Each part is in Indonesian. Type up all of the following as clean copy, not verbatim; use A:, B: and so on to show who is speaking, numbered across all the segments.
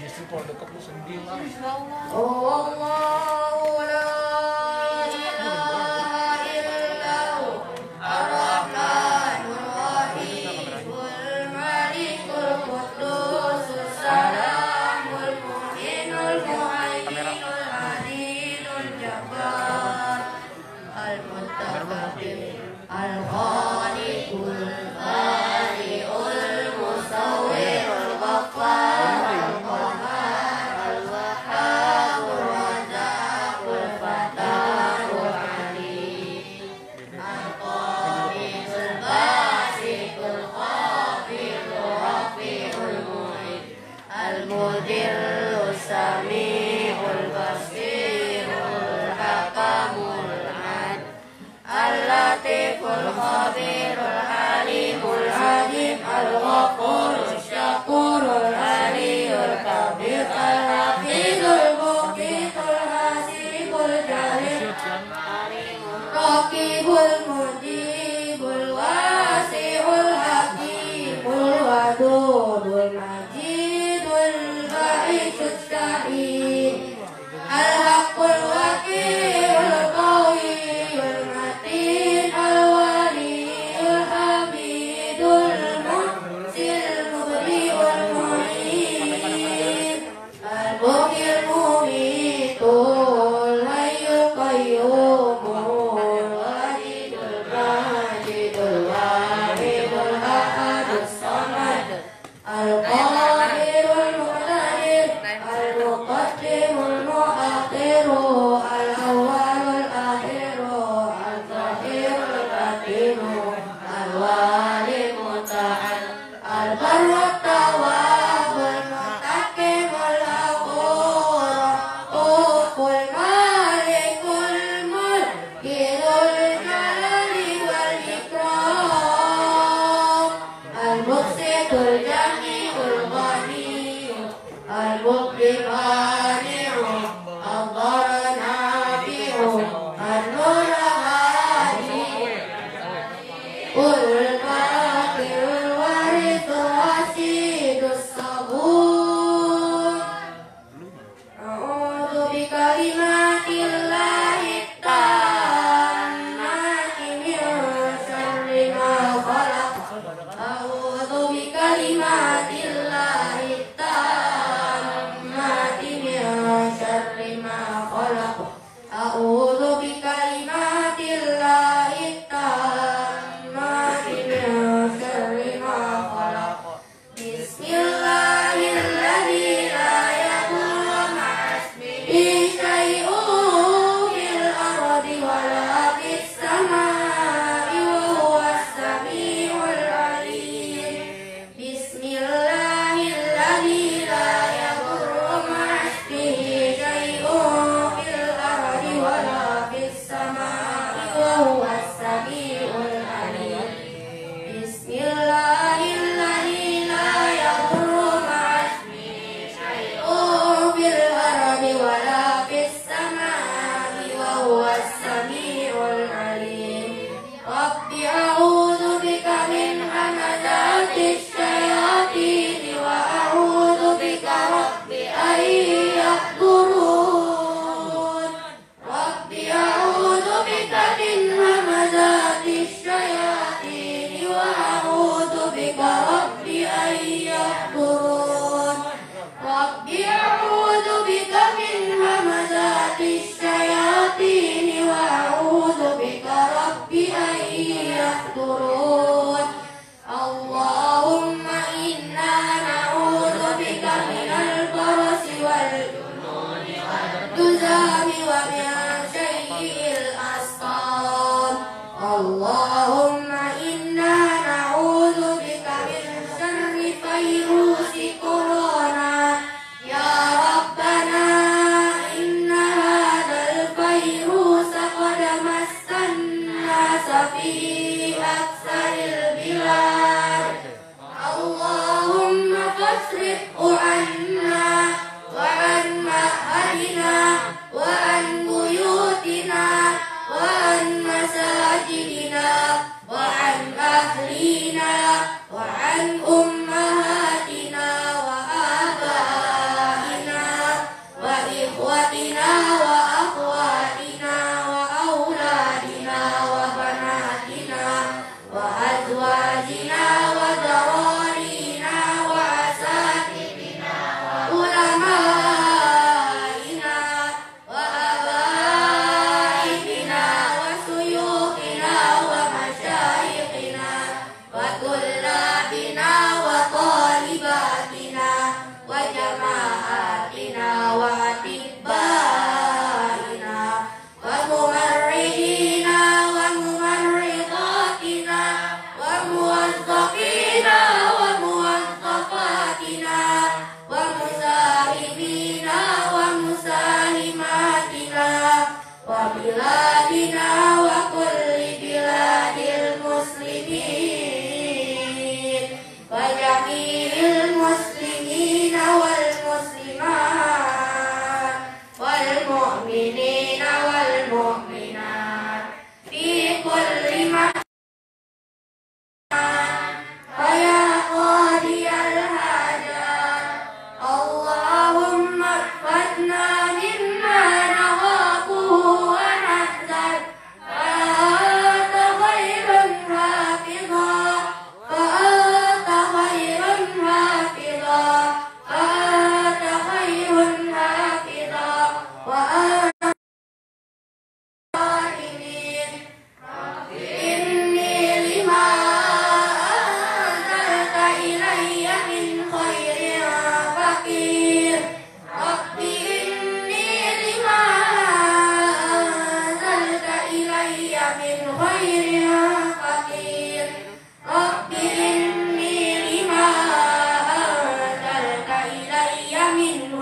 A: Istri kalau deket lu sedih lah.
B: Allahu la ilaha illallah ar-Rahmanur Rahimul Malikul Quddus Salamul Mu'minul Muhaiminul Adilul Jabbar Al-Mutakabbir Al-Khaliqul Bari'ul Musawwirul Ghaffar Al-Mudirul Sami'ul Basirul Hakamul Ad Al-Latiful Khabirul Halimul Halim Al-Ghafurul Syakurul Aliyul Kabir Al-Hafidul Muqitul Hasibul Jalil Raqibul Mujibul Wasi'ul Hakimul Wadudul Al-Haqqul Wakil Al-Qawiyul Matin Al-Waliyul Hamidul Muhsil Mubri'ul Mu'in Al-Muhyil Mumitul Hayyul Qayyumul Wahidul Majidul Wahidul Ahadus Samad Al-Qadirul Muqtadir Al-Muqaddimul Mu'akhiru Al-Awwalul Akhiru Al-Zahirul Batinu Al-Wali Muta'al Al-Barru Tawwabul Muttaqimul Ghafur Uful Malikul Mulkil Jalali wal Ikram Al-Muqsitul Jami'ul Ghani Al-Muqbil Mani'u Al-Dhar Nafi'u Al-Nur Hadi Ul-Baqil Warithu Wasidus Sabur A'udhu bikalimatillahi tammati min syarri ma khalaq A'udhu bikalimatillahi tammati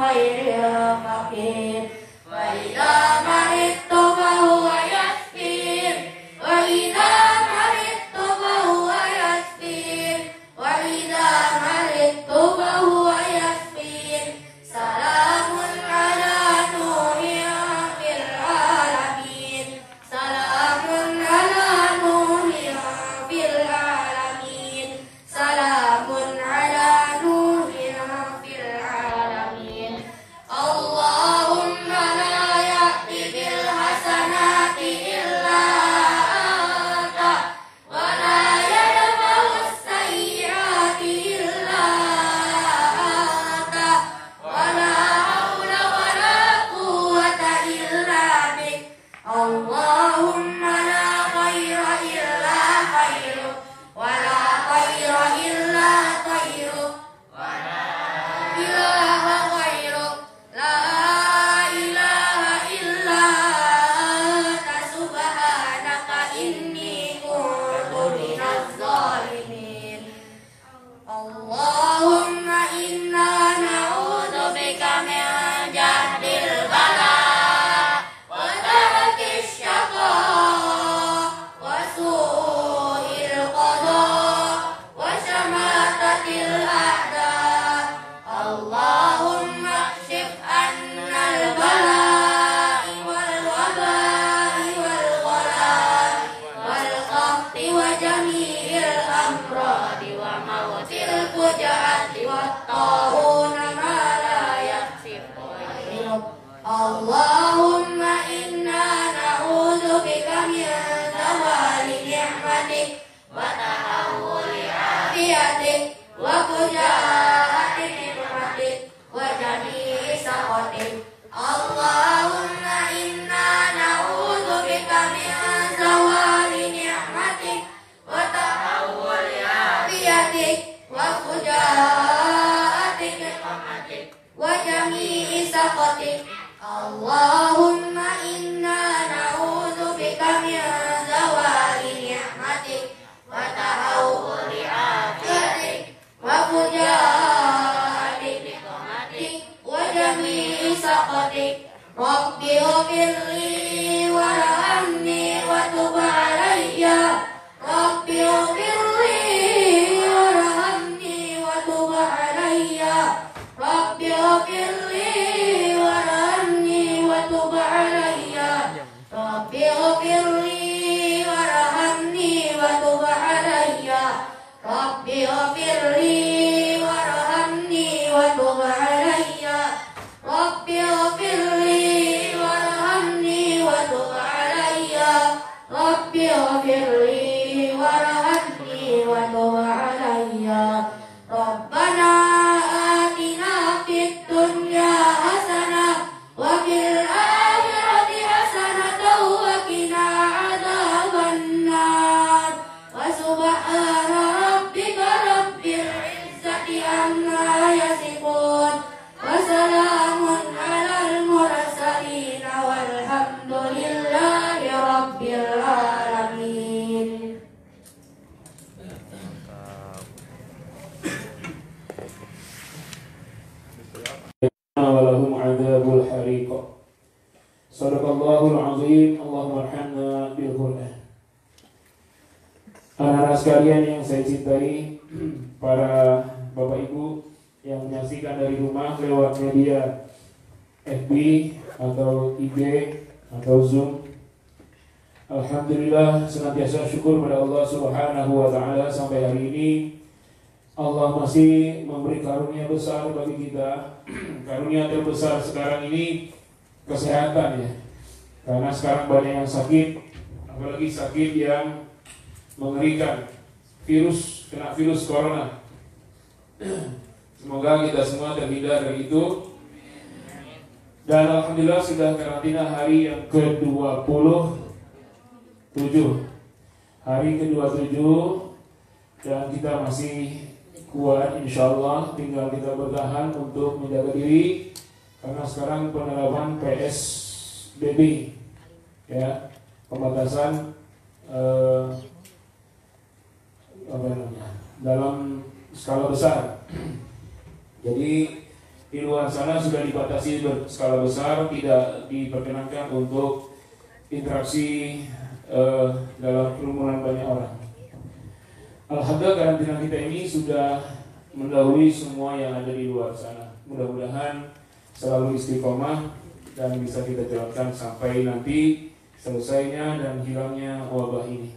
B: غير فقير وإذا مرضت فهو يشفين وإذا مرضت فهو يشفين وإذا مرضت فهو يشفين سلام على نوح في العالمين سلام على نوح في العالمين سلام على نوح في العالمين اللهم لا يأتي بالحسنات إلا أنت ولا يدفع السيئات إلا أنت ولا حول ولا قوة إلا بك اللهم لا خير إلا خيرك ولا خير إلا خيرك ولا إله غيرك لا إله إلا أنت سبحانك إني كنت من الظالمين اللهم إنا نعوذ بك من جهد البلاء ودرك الشقاء وسوء القضاء وشماتة الأعداء اللهم اكشف عنا البلاء والوباء والغلاء والقحط وجميع الأمراض وموت الفجأة والطاعون ما لا يكشف غيرك اللهم إنا نعوذ بك من زوال نعمتك وتحول عافيتك وفجاءة نعمتك وجميع سخطك اللهم إنا نعوذ بك من زوال نعمتك وتحول عافيتك وفجاءة نعمتك وجميع سخطك اللهم إنا نعوذ بك من زوال نعمتك وتحول عافيتك وفجاءة نعمتك وجميع سخطك رب اغفر لي وارحمني وتب علي رب اغفر لي وارحمني وتب علي رب اغفر لي وارحمني وتب علي رب اغفر لي وارحمني وتب علي رب اغفر لي وارحمني وتب علي رب اغفر لي وارحمني وتب علي رب اغفر لي وارحمني وتب علي ربنا آتنا في الدنيا حسنة وفي الآخرة حسنة وقنا عذاب النار وسبحان ربك رب العزة عما يصفون وسلام على المرسلين والحمد لله رب العالمين.
A: walahum adzabul hariq. Shadaqallahul azim. Allahumma arhamna bil Qur'an. Anak-anak sekalian yang saya cintai, para Bapak Ibu yang menyaksikan dari rumah lewat media FB atau IG atau Zoom, alhamdulillah senantiasa syukur pada Allah Subhanahu wa taala sampai hari ini Allah masih memberi karunia besar bagi kita. Karunia terbesar sekarang ini kesehatan ya. Karena sekarang banyak yang sakit, apalagi sakit yang mengerikan, kena virus corona. Semoga kita semua terhindar dari itu. Dan alhamdulillah sudah karantina hari yang ke-27. Hari ke-27 dan kita masih kuat insyaallah, tinggal kita bertahan untuk menjaga diri karena sekarang penerapan PSBB ya, pembatasan dalam skala besar. Jadi di luar sana sudah dibatasi berskala besar, tidak diperkenankan untuk interaksi dalam kerumunan banyak orang. Alhamdulillah karantina kita ini sudah mendahului semua yang ada di luar sana. Mudah-mudahan selalu istiqomah dan bisa kita jalankan sampai nanti selesainya dan hilangnya wabah ini.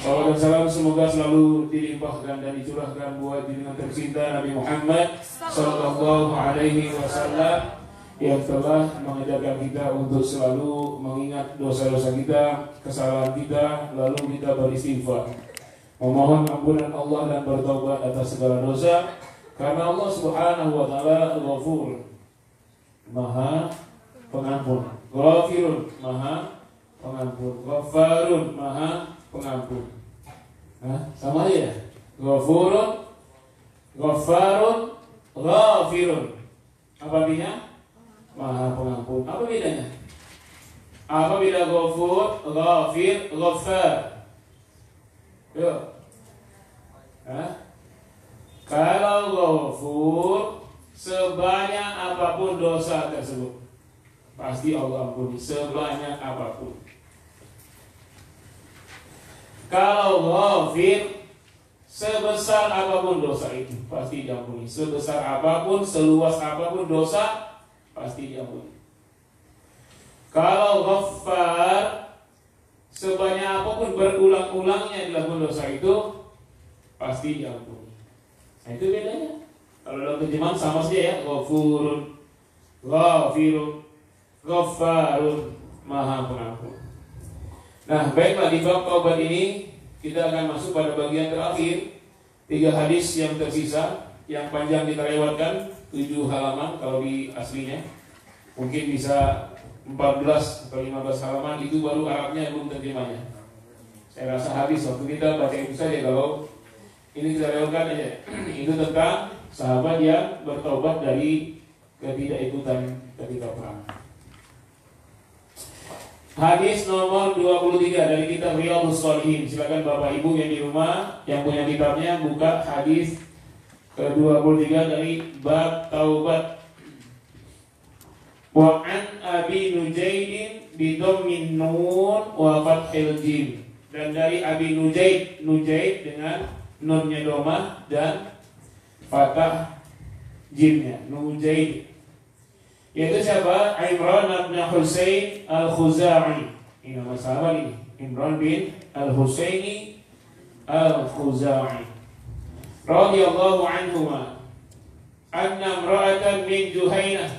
A: Salawat dan salam semoga selalu dilimpahkan dan dicurahkan buat junjungan tercinta Nabi Muhammad Sallallahu Alaihi Wasallam yang telah mengajarkan kita untuk selalu mengingat dosa-dosa kita, kesalahan kita, lalu kita beristighfar, memohon ampunan Allah dan bertobat atas segala dosa, karena Allah Subhanahu Wa Taala Ghafur, Maha Pengampun, Ghafirun, Maha Pengampun, Ghafarun, Maha Pengampun. Nah, sama aja ya. Ghafurun, Ghafarun, Ghafirun. Apa artinya? Maha Pengampun. Apa bedanya? Apa beda Ghafur, Ghafir, Ghaffar? Yuk. Kalau Ghafur, sebanyak apapun dosa tersebut pasti Allah ampuni, sebanyak apapun. Kalau Ghafir, sebesar apapun dosa itu pasti diampuni. Sebesar apapun, seluas apapun dosa pasti diampuni. Kalau Ghaffar, sebanyak apapun berulang-ulangnya dilakukan dosa itu pasti diampuni. Nah, itu bedanya. Kalau dalam terjemahan sama saja ya, Ghafurun, Ghafirun, Ghaffarun, Maha Pengampun. Nah, baiklah, di bab taubat ini kita akan masuk pada bagian terakhir. 3 hadis yang tersisa, yang panjang kita lewatkan 7 halaman kalau di aslinya. Mungkin bisa 14 atau 15 halaman, itu baru Arabnya, belum terjemahnya. Saya rasa habis waktu kita baca itu saja kalau ini kita lewatkan aja. Itu tentang sahabat yang bertaubat dari ketidakikutan ketika perang. Hadis nomor 23 dari kitab Riyadhus Shalihin. Silakan Bapak Ibu yang di rumah yang punya kitabnya buka hadis ke-23 dari bab taubat. Wa an Abi Nujaid bi dhammin nun wa fathil jim. Dan dari Abi Nujaid, Nujaid dengan nunnya domah dan fathah jimnya, Nujaid. Yaitu siapa? Imran bin Husain Al-Khuzai. Ini nama sahabat ini, Imran bin Al-Husaini Al-Khuzai radhiyallahu anhuma anna imra'atan min Juhainah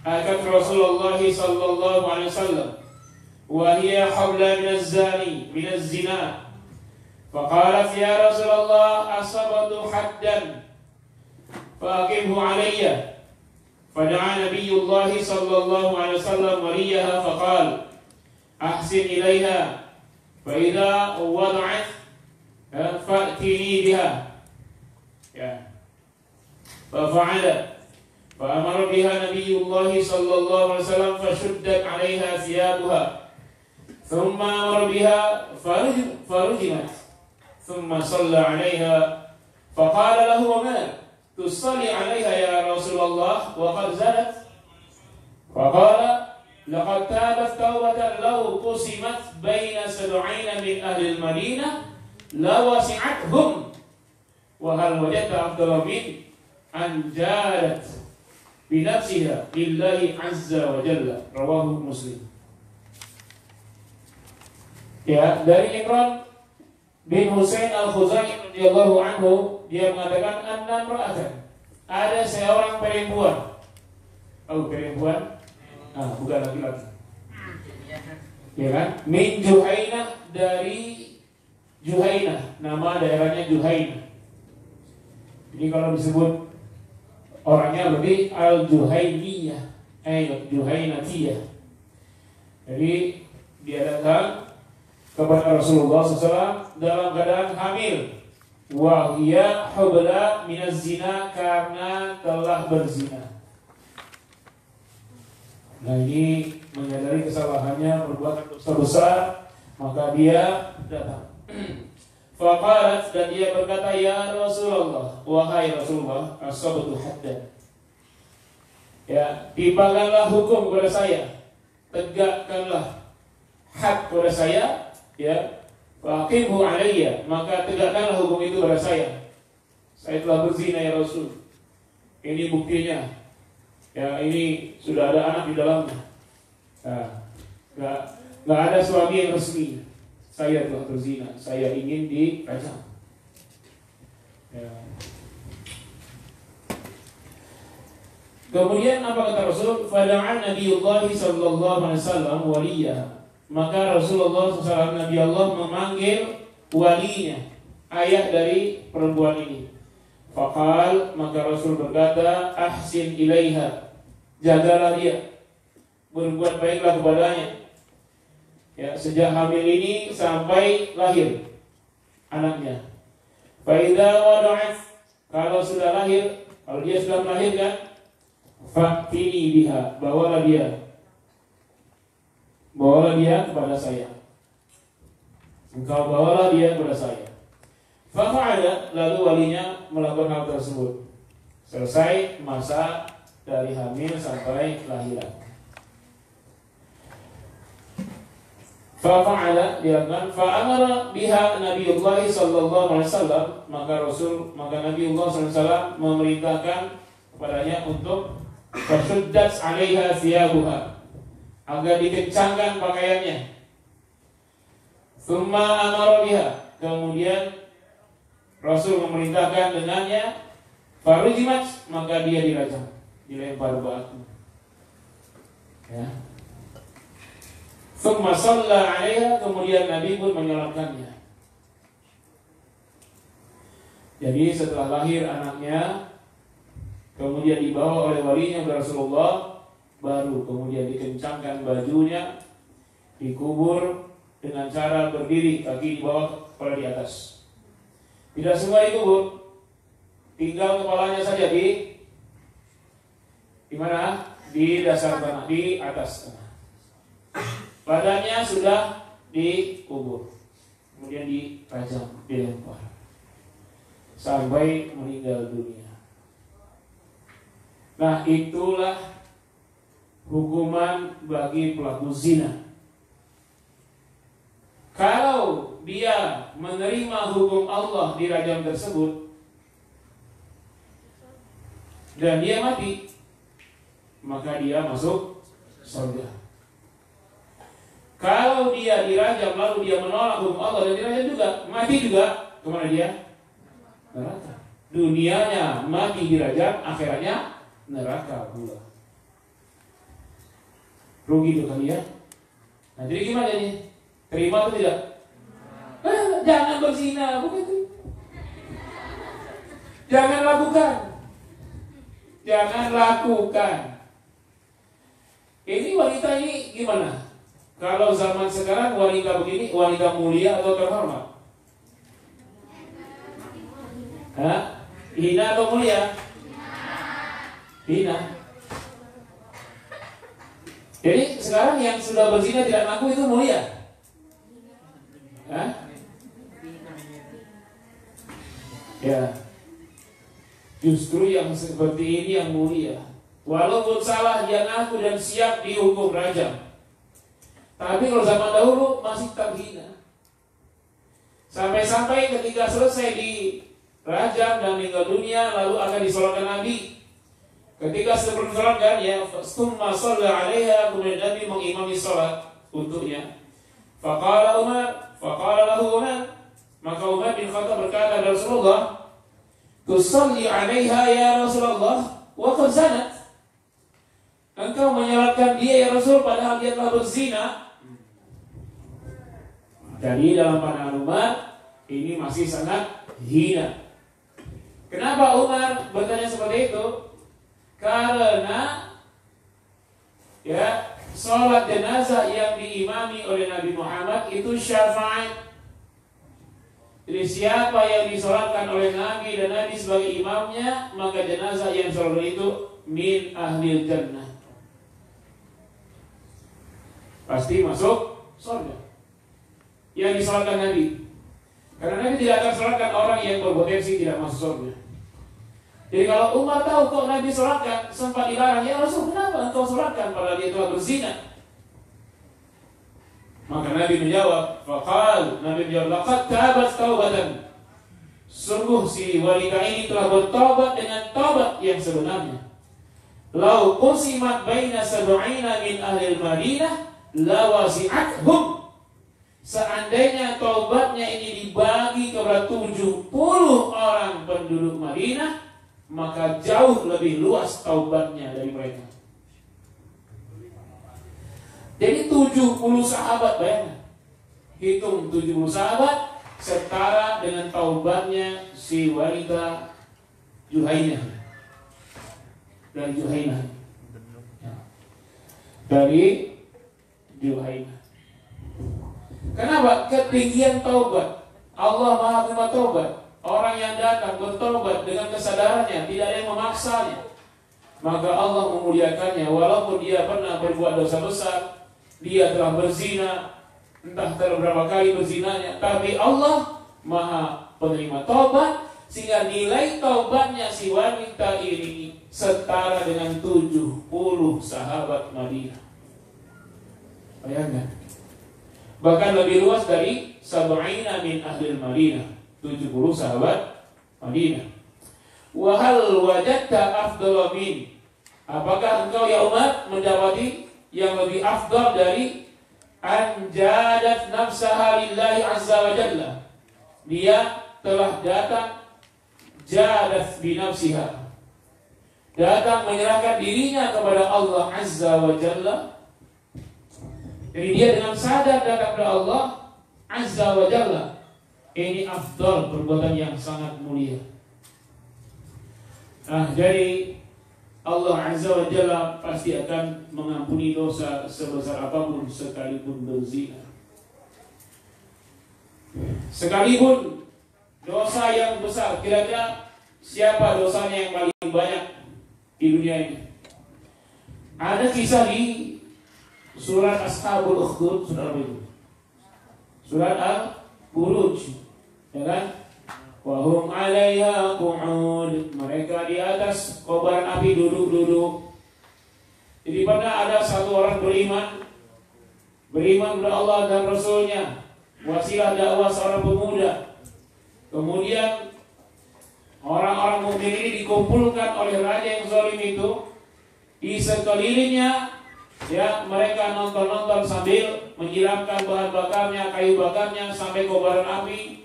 A: atat Rasulullah sallallahu alaihi wasallam wa hiya habla min az-zani min az-zina faqalat ya Rasulullah asabtu haddan faqimhu alayya. فدعا نبي الله صلى الله عليه وسلم وليها فقال أحسن إليها فإذا وضعت فأتني بها ففعل فأمر بها نبي الله صلى الله عليه وسلم فشدت عليها ثيابها ثم أمر بها فرجمت ثم صلى عليها فقال له وما تصلي عليها يا رسول الله وقد زنت فقال لقد تابت توبة لو قسمت بين 70 من أهل المدينة لوسعتهم وهل وجدت أفضل من أن جادت بنفسها لله عز وجل رواه مسلم. Ya, dari Imran bin Husain Al-Khuzai radhiyallahu anhu, dia mengatakan anna imra'atan, ada seorang perempuan. Oh, perempuan? Bukan laki-laki. Ya kan? Min Juhainah, dari Juhainah, nama daerahnya Juhainah. Ini kalau disebut orangnya lebih Al-Juhainiyah, Juhainatiyah. Jadi dia datang kepada Rasulullah SAW dalam keadaan hamil. Wahia hubla minaz zina, karena telah berzina. Nah, ini menyadari kesalahannya, perbuatan dosa besar, maka dia datang. Faqalat, dan dia berkata, ya Rasulullah, wahai Rasulullah, asabtu haddan, Ya, timpakanlah hukum kepada saya, tegakkanlah hak kepada saya, ya. Faqimhu alayya, maka tegakkanlah hukum itu kepada saya. Saya telah berzina ya Rasul. Ini buktinya. Ya, ini sudah ada anak di dalamnya. Nah, nggak ada suami yang resmi. Saya telah berzina. Saya ingin dirajam. Ya. Kemudian apa kata Rasul? Fada'an Nabiullah sallallahu alaihi wasallam waliyah. Maka Rasulullah SAW, Nabi Allah memanggil walinya, ayah dari perempuan ini. Faqal, maka Rasul berkata, ahsin ilaiha, jagalah dia, berbuat baiklah kepadanya. Ya, sejak hamil ini sampai lahir anaknya. Fa'idha wada'at, kalau sudah lahir, kalau dia sudah melahirkan, fa'tini biha, bawalah dia kepada saya. Engkau bawalah dia kepada saya. Fa'ala, lalu walinya melakukan hal tersebut. Selesai masa dari hamil sampai lahiran. Fa'ala, dilakukan. Fa'amara biha Nabiullah sallallahu alaihi wasallam, maka Nabiullah sallallahu alaihi wasallam memerintahkan kepadanya untuk fashuddat 'alaiha thiyabuha, agar dikencangkan pakaiannya. Tsumma amara biha, kemudian Rasul memerintahkan dengannya, farujimat, maka dia dirajam, dilempar batu. Ya. Tsumma shalla 'alaiha, kemudian Nabi pun menyolatkannya. Jadi setelah lahir anaknya, kemudian dibawa oleh walinya kepada Rasulullah, baru kemudian dikencangkan bajunya, dikubur dengan cara berdiri, kaki di bawah, kepala di atas. Tidak semua dikubur, tinggal kepalanya saja di mana? Di dasar tanah, di atas tanah. Badannya sudah dikubur, kemudian dirajam, dilempar sampai meninggal dunia. Nah, itulah hukuman bagi pelaku zina. Kalau dia menerima hukum Allah di rajam tersebut dan dia mati, maka dia masuk surga. Kalau dia dirajam lalu dia menolak hukum Allah dan dirajam juga, mati juga, kemana dia? Neraka. Dunianya mati dirajam, akhiratnya neraka pula. Rugi itu kali ya. Nah, jadi gimana ini? Terima atau tidak? Jangan berzina, begitu. Jangan lakukan. Jangan lakukan. Ini wanita ini gimana? Kalau zaman sekarang wanita begini, wanita mulia atau terhormat? Hina atau mulia? Hina. Jadi sekarang yang sudah berzina tidak ngaku itu mulia. Ya. Justru yang seperti ini yang mulia. Walaupun salah dia ngaku dan siap dihukum rajam. Tapi kalau zaman dahulu masih terhina. Sampai-sampai ketika selesai dirajam dan meninggal dunia, lalu akan disolatkan Nabi. Ketika sudah bersolatkan, ya, tsumma shalla 'alaiha, kemudian Nabi mengimami salat untuknya. Faqala lahu Umar, maka Umar bin Khattab berkata kepada Rasulullah, "Tusalli 'alaiha ya Rasulullah wa qad zanat." Engkau menyolatkan dia ya Rasul padahal dia telah berzina. Jadi dalam pandangan Umar ini masih sangat hina. Kenapa Umar bertanya seperti itu? Karena ya, sholat jenazah yang diimami oleh Nabi Muhammad itu syafaat. Jadi siapa yang disolatkan oleh Nabi dan Nabi sebagai imamnya, maka jenazah yang sholat itu min ahlil jannah, pasti masuk surga. Yang disolatkan Nabi, karena Nabi tidak akan solatkan orang yang berpotensi tidak masuk surga. Jadi kalau Umar tahu kok Nabi sholatkan, sempat dilarang, ya Rasul kenapa engkau sholatkan padahal dia telah berzina? Maka Nabi menjawab, Nabi menjawab, laqad tabat taubatan. Sungguh si wanita ini telah bertobat dengan tobat yang sebenarnya. Lau qusimat baina sab'ina min ahli Madinah lawasi'athum. Seandainya taubatnya ini dibagi kepada 70 orang penduduk Madinah, maka jauh lebih luas taubatnya dari mereka. Jadi 70 sahabat, bayangkan. Hitung 70 sahabat setara dengan taubatnya si wanita Juhainah. Dari Juhainah. Dari Juhainah. Kenapa? Ketinggian taubat. Allah Maha Penerima taubat. Orang yang datang bertobat dengan kesadarannya, tidak ada yang memaksanya, maka Allah memuliakannya. Walaupun dia pernah berbuat dosa besar, dia telah berzina, entah berapa kali berzinanya, tapi Allah Maha Penerima taubat, sehingga nilai taubatnya si wanita ini setara dengan 70 sahabat Madinah. Bayangkan. Bahkan lebih luas dari sab'ina min ahli Madinah, 70 sahabat Madinah. Wa hal wajadta afdhala min? Apakah engkau ya Umar mendapati yang lebih afdal dari anjadat nafsaha lillahi azza wa jalla? Dia telah datang jadat bi nafsiha, datang menyerahkan dirinya kepada Allah azza wa jalla. Jadi dia dengan sadar datang kepada Allah azza wa jalla. Ini afdal, perbuatan yang sangat mulia. Jadi Allah azza wa jalla pasti akan mengampuni dosa sebesar apapun sekalipun berzina. Sekalipun dosa yang besar, kira-kira siapa dosanya yang paling banyak di dunia ini? Ada kisah di surat Ashabul Ukhdud, surat apa itu? Surat Al-Buruj, ya kan? Wahum 'alaiha qu'ud. Mereka di atas kobaran api duduk-duduk. Jadi pernah ada satu orang beriman kepada Allah dan Rasulnya, wasilah dakwah seorang pemuda. Kemudian orang-orang mukmin ini dikumpulkan oleh raja yang zalim itu di sekelilingnya. Ya, mereka nonton-nonton sambil menyiramkan bahan bakarnya, kayu bakarnya sampai kobaran api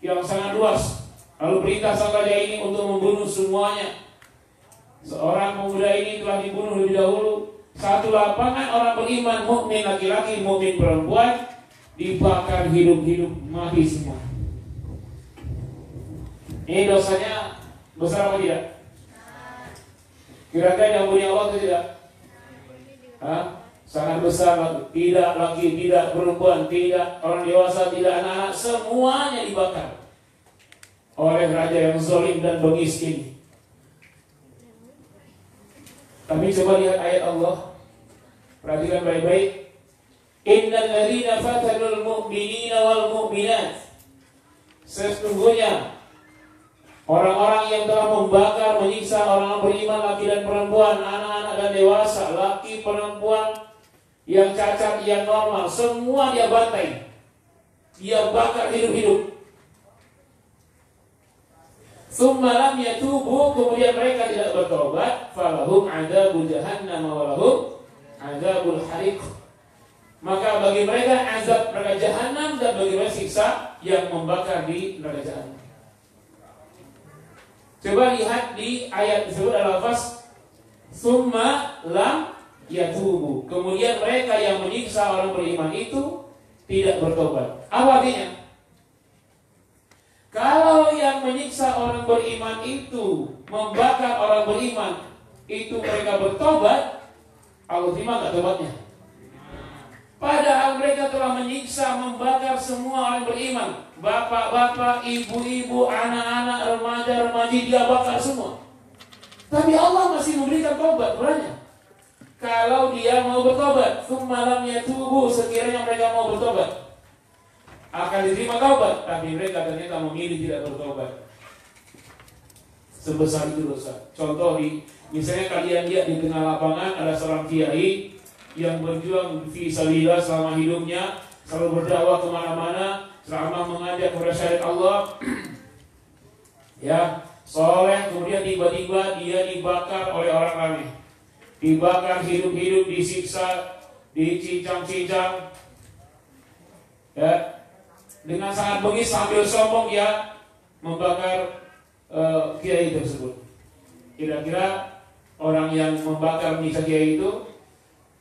A: yang sangat luas. Lalu perintah sang raja ini untuk membunuh semuanya. Seorang pemuda ini telah dibunuh lebih dahulu. Satu lapangan orang beriman, mukmin laki-laki, mukmin perempuan, dibakar hidup-hidup, mati semua. Ini dosanya besar apa tidak? Kira-kira diampuni Allah atau tidak? Sangat besar. Tidak laki, tidak perempuan, tidak orang dewasa, tidak anak-anak, semuanya dibakar oleh raja yang zalim dan bengis ini. Tapi coba lihat ayat Allah, perhatikan baik-baik. Innal ladzina fatanul mu'minina wal mu'minat, sesungguhnya orang-orang yang telah membakar, menyiksa orang beriman laki dan perempuan, anak-anak dan dewasa, laki perempuan yang cacat, yang normal, semua dia bantai, dia bakar hidup-hidup. Tsumma lam yatubu, kemudian mereka tidak bertobat, falahum adzabul jahannam wa lahum adzabul hariq. Maka bagi mereka azab neraka jahanam dan bagi mereka siksa yang membakar di neraka jahanam. Coba lihat di ayat tersebut ada lafaz tsumma lam yatubu. Kemudian mereka yang menyiksa orang beriman itu tidak bertobat. Apa artinya? Kalau yang menyiksa orang beriman itu, membakar orang beriman itu mereka bertobat, Allah terima nggak tobatnya? Padahal mereka telah menyiksa, membakar semua orang beriman, bapak-bapak, ibu-ibu, anak-anak, remaja-remaji, dia bakar semua. Tapi Allah masih memberikan tobat padanya. Kalau dia mau bertobat, tsumma lam yatubu, sekiranya mereka mau bertobat, akan diterima taubat, tapi mereka ternyata memilih tidak bertobat. sebesar itu dosa. Contoh misalnya kalian lihat di tengah lapangan ada seorang kiai yang berjuang fi sabilillah selama hidupnya, selalu berdakwah kemana-mana, selama mengajak kepada syariat Allah, ya, soleh, kemudian tiba-tiba dia dibakar oleh orang ramai, dibakar hidup-hidup, disiksa, dicincang-cincang, ya, dengan sangat bengis sambil sombong dia membakar kiai tersebut. Kira-kira orang yang membakar menyiksa kiai itu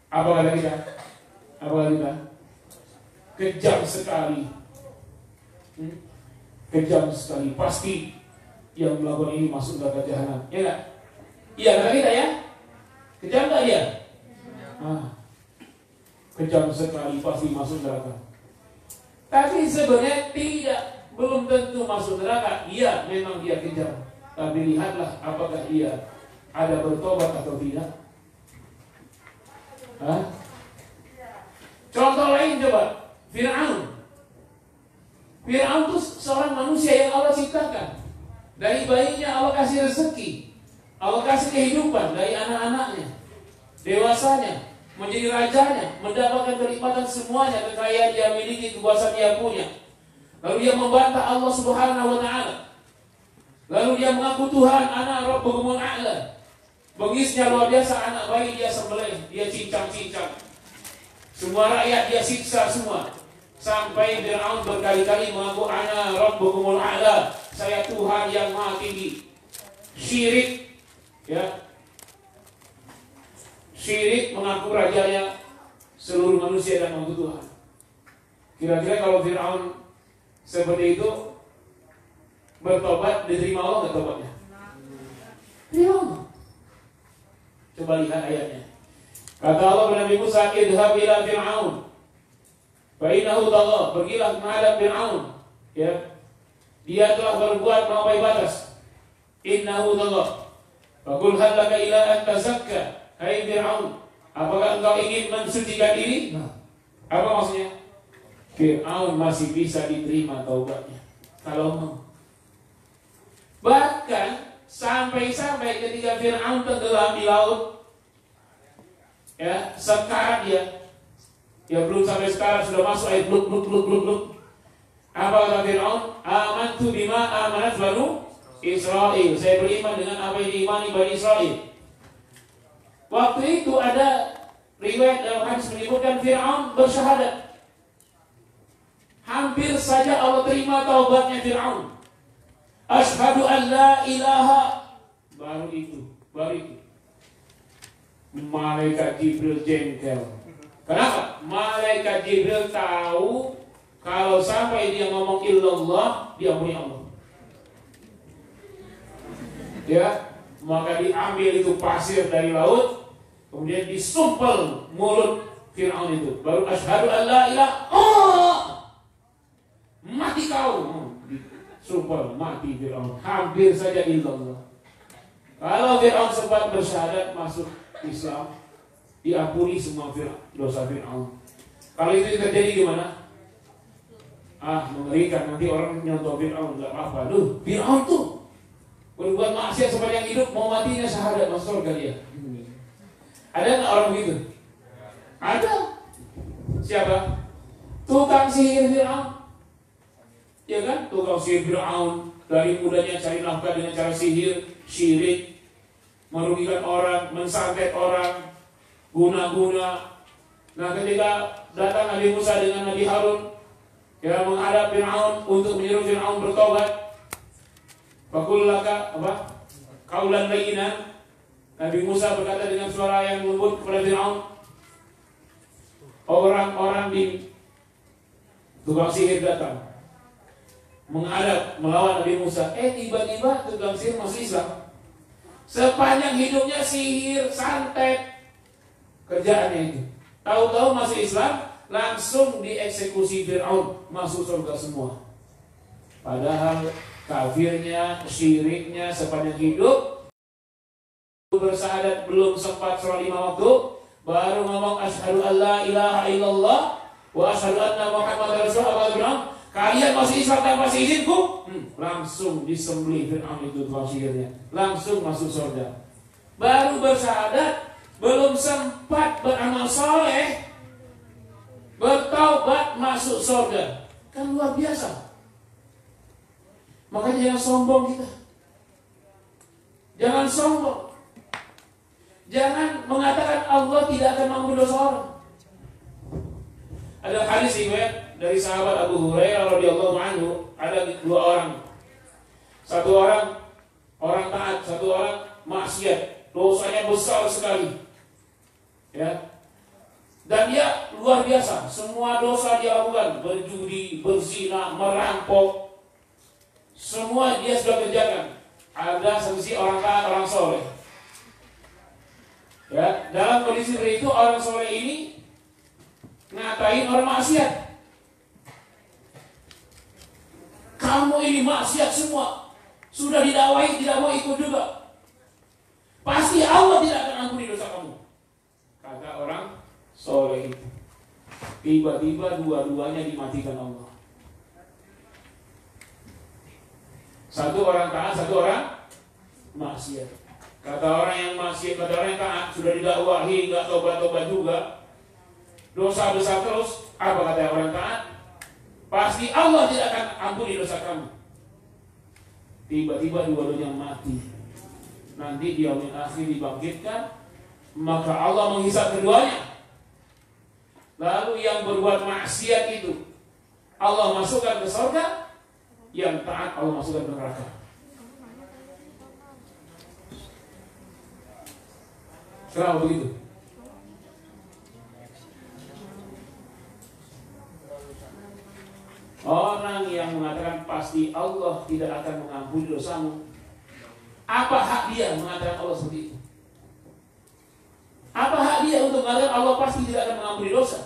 A: apa kata kita? Apa kata kita? Kejam sekali. Kejam sekali. Pasti yang melakukan ini masuk neraka jahanam. Ya enggak? Iya kata kita ya? Kejam enggak dia? Kejam sekali, pasti masuk neraka. Tapi sebenarnya tidak, belum tentu masuk neraka. Iya, memang dia kejam. Tapi lihatlah apakah ia ada bertobat atau tidak. Contoh lain coba, Fir'aun. Fir'aun itu seorang manusia yang Allah ciptakan. Dari bayinya Allah kasih rezeki, Allah kasih kehidupan dari anak-anaknya, dewasanya, menjadi rajanya, mendapatkan kenikmatan semuanya, kekayaan dia miliki, kekuasaan dia punya. Lalu dia membantah Allah Subhanahu wa Ta'ala. Lalu dia mengaku Tuhan, ana rabbukumul a'la. Bengisnya luar biasa, anak bayi dia sembelih, dia cincang-cincang. Semua rakyat dia siksa semua. Sampai Fir'aun berkali-kali mengaku ana rabbukumul a'la, saya Tuhan yang maha tinggi. Syirik, ya. Syirik mengaku rajanya seluruh manusia dan mengaku Tuhan. Kira-kira kalau Fir'aun seperti itu bertobat, diterima Allah nggak tobatnya? Terima. Coba lihat ayatnya. Kata Allah kepada Nabi Musa, idhab ila Fir'aun fa innahu tagha, pergilah menghadap Fir'aun, ya. Dia telah berbuat melampaui batas. Innahu tagha. Faqul hal laka ila an tazakka, hai Fir'aun, apakah engkau ingin mensucikan diri? Apa maksudnya? Fir'aun masih bisa diterima taubatnya kalau mau. Bahkan sampai-sampai ketika Fir'aun tenggelam di laut, ya, sekarat dia, ya belum sampai sekarat sudah masuk air bluk. Apa kata Fir'aun? Amantu bima amanat Banu Israel. Saya beriman dengan apa yang diimani Bani Israel. Waktu itu ada riwayat dalam hadis menyebutkan Fir'aun bersyahadat. Hampir saja Allah terima taubatnya Fir'aun. Asyhadu an la ilaha. Baru itu. Malaikat Jibril jengkel. Kenapa? Malaikat Jibril tahu kalau sampai dia ngomong illallah, diampuni Allah. Ya, maka diambil itu pasir dari laut, kemudian disumpel mulut Fir'aun itu. Baru asyhadu an la ilaha. Mati kau. Sumpah mati Fir'aun. Hampir saja illallah. Kalau Fir'aun sempat bersyahadat masuk Islam, diampuni semua dosa Fir'aun. Kalau itu terjadi gimana? Mengerikan. Nanti orang nyontoh Fir'aun, gak apa-apa. Fir'aun tuh berbuat maksiat seperti yang hidup, mau matinya syahadat masuk surga dia. Ada nggak orang begitu? Ada. Siapa? Tukang sihir Fir'aun. Ya kan, tukang sihir Fir'aun dari mudanya cari nafkah dengan cara sihir, syirik, merugikan orang, mensantet orang, guna-guna. Nah, ketika datang Nabi Musa dengan Nabi Harun, ya, menghadap Fir'aun untuk menyuruh Fir'aun bertobat, faqul laka qaulan layyinan. Nabi Musa berkata dengan suara yang lembut kepada Fir'aun. Orang-orang di tukang sihir datang menghadap melawan Nabi Musa. Tiba-tiba tukang sihir masuk Islam. Sepanjang hidupnya sihir, santet, kerjaannya itu. Tahu-tahu masuk Islam, langsung dieksekusi Fir'aun, masuk surga semua. Padahal kafirnya, syiriknya sepanjang hidup, bersyahadat belum sempat sholat 5 waktu, baru ngomong asyhadu an la ilaha illallah wa asyhadu anna Muhammadar Rasulullah. Kalian masuk Islam tanpa seizinku, langsung disembelih Fir'aun itu sihirnya, langsung masuk surga. Baru bersyahadat, belum sempat beramal soleh, bertaubat masuk surga. Kan luar biasa. Makanya jangan sombong kita. Jangan sombong. Jangan mengatakan Allah tidak akan mengampuni dosa orang. Ada hadis riwayat dari sahabat Abu Hurairah radhiyallahu anhu, ada dua orang. Satu orang taat, satu orang maksiat. Dosanya besar sekali. Ya. Dan dia luar biasa, semua dosa dia lakukan, berjudi, berzina, merampok. Semua dia sudah kerjakan. Ada sisi orang taat, orang soleh. Ya, dalam kondisi seperti itu orang soleh ini ngatain orang maksiat. Kamu ini maksiat semua, sudah didakwahi tidak mau ikut juga. Pasti Allah tidak akan ampuni dosa kamu, kata orang soleh itu. Tiba-tiba dua-duanya dimatikan Allah. Satu orang taat, satu orang maksiat. Kata orang yang maksiat, kata orang yang taat, sudah didakwahi, nggak tobat-tobat juga, dosa besar terus. Apa kata orang taat? Pasti Allah tidak akan ampuni dosa kamu. Tiba-tiba dua-duanya mati. Nanti di yaumil akhir dibangkitkan, maka Allah menghisab keduanya. Lalu yang berbuat maksiat itu Allah masukkan ke surga, yang taat Allah masukkan ke neraka. Kenapa begitu? Orang yang mengatakan pasti Allah tidak akan mengampuni dosamu, apa hak dia mengatakan Allah seperti itu? Apa hak dia untuk mengatakan Allah pasti tidak akan mengampuni dosa?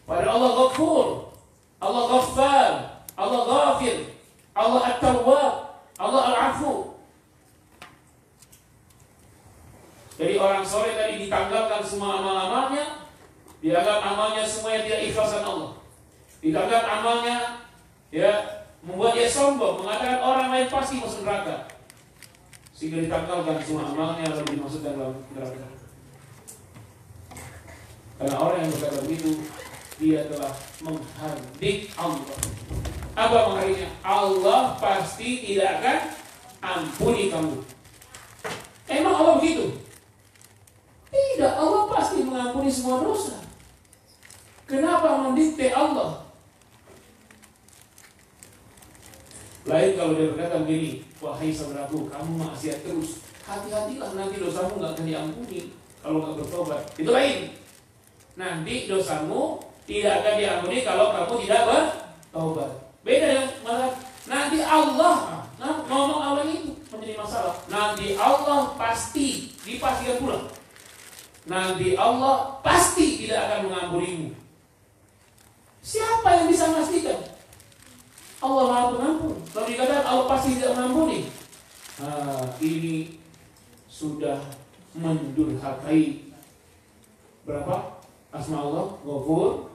A: Padahal Allah Ghafur, Allah Ghaffar, Allah Ghafir, Allah At-Tawwab, Allah Al-Afu. Jadi orang soleh tadi ditanggalkan semua amal-amalnya, dianggap amalnya semuanya tidak ikhlasan Allah. Ditanggalkan amalnya, ya, membuat dia sombong, mengatakan orang lain pasti masuk neraka. Sehingga ditanggalkan semua amalnya lalu dimasukkan dalam neraka. Karena orang yang berkata begitu, dia telah menghardik Allah. Apa menghardiknya? Allah pasti tidak akan ampuni kamu. Emang Allah begitu? Tidak, Allah pasti mengampuni semua dosa. Kenapa mendikte Allah? Lain kalau dia berkata begini, wahai saudaraku, kamu maksiat terus, hati-hatilah nanti dosamu nggak akan diampuni kalau nggak bertobat. Itu lain. Nanti dosamu tidak akan diampuni kalau kamu tidak bertobat. Beda dengan masalah nanti Allah. Nah, ngomong Allah itu menjadi masalah. Nanti Allah pasti, dipastikan pula. Nanti Allah pasti tidak akan mengampunimu. Siapa yang bisa memastikan? Allah Maha Pengampun. Kalau dikatakan Allah pasti tidak mengampuni, ini sudah mendurhakai berapa asma Allah? Ghafur,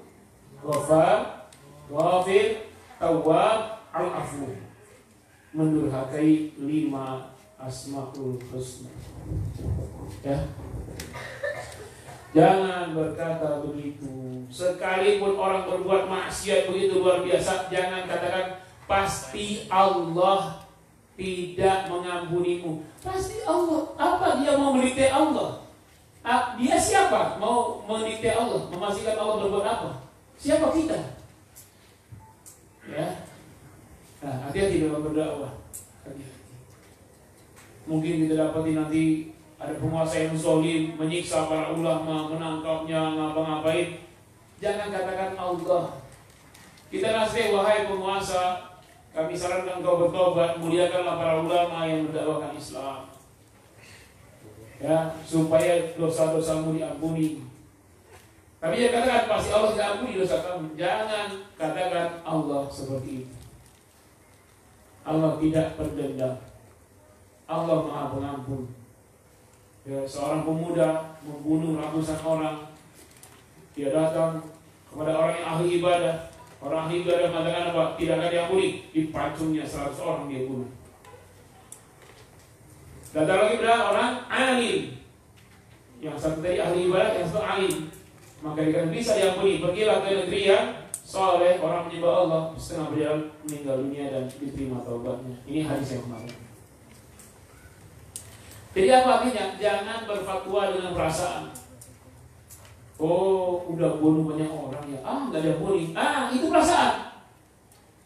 A: Ghaffar, Ghafir, Tawwab, Al-Afu. Mendurhakai 5 Asmaul Husna. Ya. Jangan berkata begitu. Sekalipun orang berbuat maksiat begitu luar biasa, jangan katakan pasti Allah tidak mengampunimu. Pasti Allah. Apa dia mau mendikte Allah? Dia siapa? Mau mendikte Allah, memastikan Allah berbuat apa? Siapa kita? Ya. Nah, hati-hati dalam berdakwah. Hati-hati. Mungkin kita dapati nanti ada penguasa yang zalim, menyiksa para ulama, menangkapnya, ngapa-ngapain. Jangan katakan Allah. Kita nasihat, wahai penguasa, kami sarankan engkau bertobat, muliakanlah para ulama yang mendakwakan Islam. Ya, supaya dosa-dosamu diampuni. Tapi dia katakan pasti Allah tidak ampuni dosa kamu. Jangan katakan Allah seperti itu. Allah tidak berdendam. Allah Maha Pengampun. Ya, seorang pemuda membunuh ratusan orang. Dia datang kepada orang yang ahli ibadah. Orang ahli ibadah mengatakan apa? Tidak akan diampuni. Dipancungnya 100 orang dia bunuh. Datang lagi pada orang alim. Yang satu tadi ahli ibadah, yang satu alim. Maka dikatakan bisa diampuni. Pergilah ke negeri yang soleh, orang menyembah Allah, setengah berjalan meninggal dunia dan diterima taubatnya. Ini hadis yang kemarin. Jadi apa artinya? Jangan berfatwa dengan perasaan. Oh, udah bunuh banyak orang ya. Nggak ada bunuh. Itu perasaan.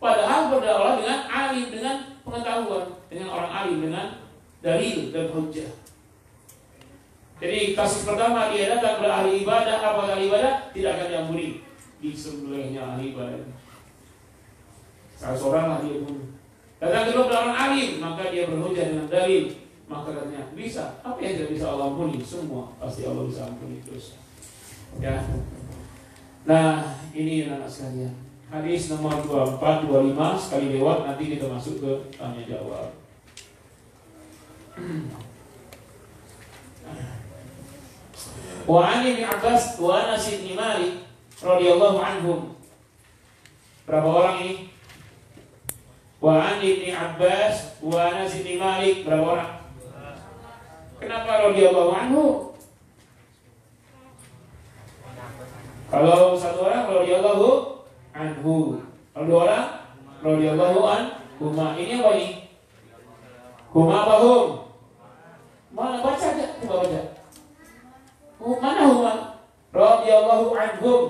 A: Padahal berdakwah dengan alim, dengan pengetahuan, dengan orang alim, dengan dalil dan hujjah. Jadi kasus pertama dia datang kepada ahli ibadah, apa ahli ibadah tidak akan diampuni. Disembelihnya ahli ibadah. Salah seorang lah dia bunuh. Datang kedua kepada orang alim, maka dia berhujjah dengan dalil. Maka katanya bisa. Apa yang tidak bisa Allah ampuni? Semua pasti Allah bisa ampuni terus. Ya. Nah, ini anak sekalian. Hadis nomor 24, 25 sekali lewat nanti kita masuk ke tanya jawab. Wa 'an Ibnu Abbas wa Anas bin Malik radhiyallahu anhum. Berapa orang ini? Wa 'an Ibnu Abbas wa Anas bin Malik, berapa orang? Kenapa radhiyallahu anhu? Kalau satu orang radhiyallahu anhu, kalau dua orang radhiyallahu anhuma. Ini apa ini? Huma apa hum? Mana baca aja, coba baca. Mana huma? Radhiyallahu anhum.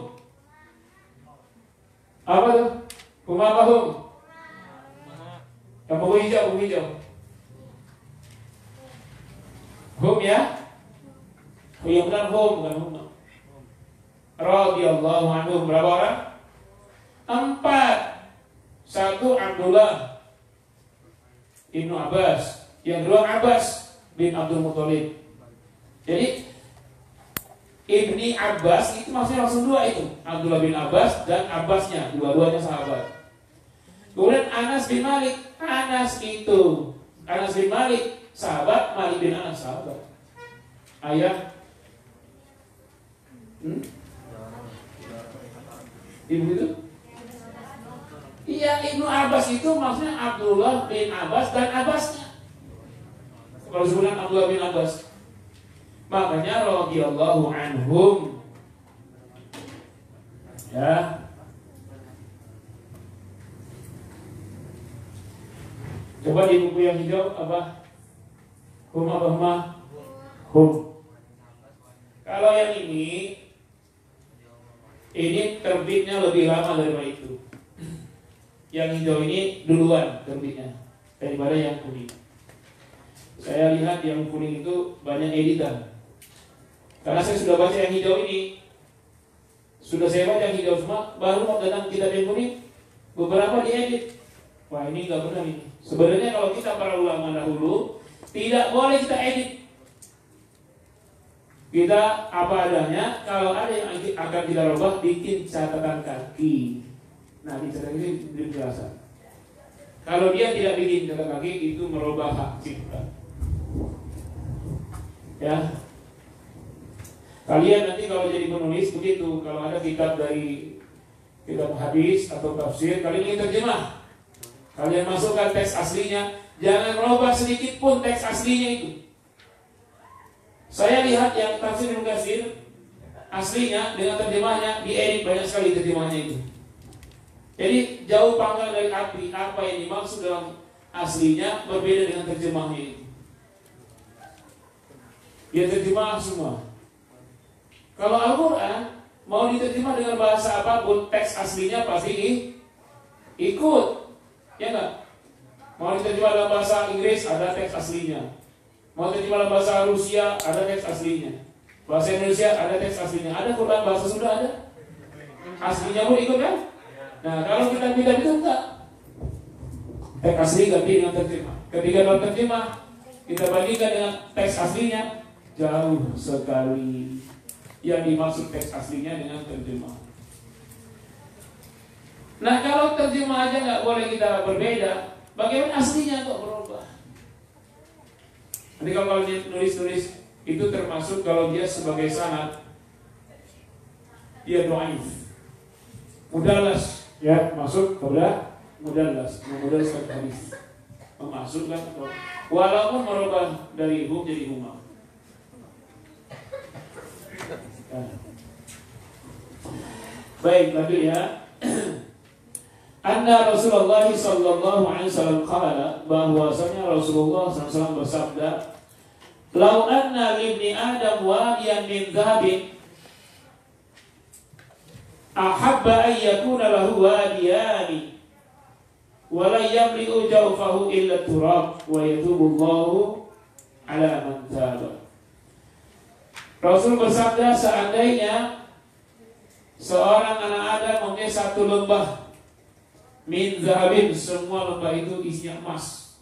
A: Apa tuh? Huma apa hum? Yang buku hijau, buku hijau. Hum ya? Oh yang benar hum, bukan huma. Radhiyallahu anhum, berapa orang? 4. Satu Abdullah Ibnu Abbas, yang kedua Abbas bin Abdul Muthalib. Jadi Ibni Abbas itu maksudnya langsung dua itu, Abdullah bin Abbas dan Abbasnya, dua-duanya sahabat. Kemudian Anas bin Malik, Anas bin Malik sahabat, Malik bin Anas sahabat. Ayah Ibu itu? Iya, Ibnu Abbas itu maksudnya Abdullah bin Abbas dan Abbasnya. Kalau sebutan Abdullah bin Abbas, makanya radhiyallahu anhum. Ya. Coba di buku yang hijau apa? Hum apa huma? Hum. Kalau yang ini terbitnya lebih lama daripada itu. Yang hijau ini duluan terbitnya daripada yang kuning. Saya lihat yang kuning itu banyak editan. Karena saya sudah baca yang hijau ini, sudah saya baca yang hijau semua, baru mau datang kitab yang kuning, beberapa diedit. Wah ini nggak benar ini. Sebenarnya kalau kita para ulama dahulu tidak boleh kita edit. Kita apa adanya, kalau ada yang akan kita rubah, bikin catatan kaki. Nah, di catatan ini dijelaskan. Kalau dia tidak bikin catatan kaki, itu merubah hak cipta. Ya. Kalian nanti kalau jadi penulis begitu, kalau ada kitab dari kitab hadis atau tafsir, kalian ingin terjemah, kalian masukkan teks aslinya, jangan merubah sedikit pun teks aslinya itu. Saya lihat yang tafsir Ibnu Katsir aslinya dengan terjemahnya diedit banyak sekali terjemahnya itu. Jadi jauh panggang dari api, apa yang dimaksud dalam aslinya berbeda dengan terjemahnya itu. Dia terjemah semua. Kalau Al-Quran mau diterjemah dengan bahasa apapun, teks aslinya pasti ikut, ya enggak? Mau diterjemah dalam bahasa Inggris ada teks aslinya. Mau terjemah dalam bahasa Rusia ada teks aslinya. Bahasa Indonesia ada teks aslinya. Ada Quran bahasa Sunda ada. Aslinya pun ikut kan? Nah kalau kita tidak itu enggak. Teks asli ganti dengan terjemah. Ketika dalam terjemah kita bandingkan dengan teks aslinya, jauh sekali yang dimaksud teks aslinya dengan terjemah. Nah kalau terjemah aja nggak boleh kita berbeda, bagaimana aslinya kok berubah? Nanti kalau nulis-nulis itu termasuk kalau dia sebagai sanad, dia dhaif, mudallas. Ya, masuk kepada mudallas hadis. Memasukkan walaupun merubah dari hum jadi huma. Baik, lanjut ya. Anna Rasulullah sallallahu alaihi wasallam qala, bahwasanya Rasulullah SAW bersabda, "Lau anna libni Adam wadiyan min dhahabin ahabba an yakuna lahu wadiyani wa la yamli'u jawfahu illa turab wa yatubu Allahu ala man taba." Rasul bersabda, seandainya seorang anak Adam mempunyai satu lembah min zahabin, semua lembah itu isinya emas,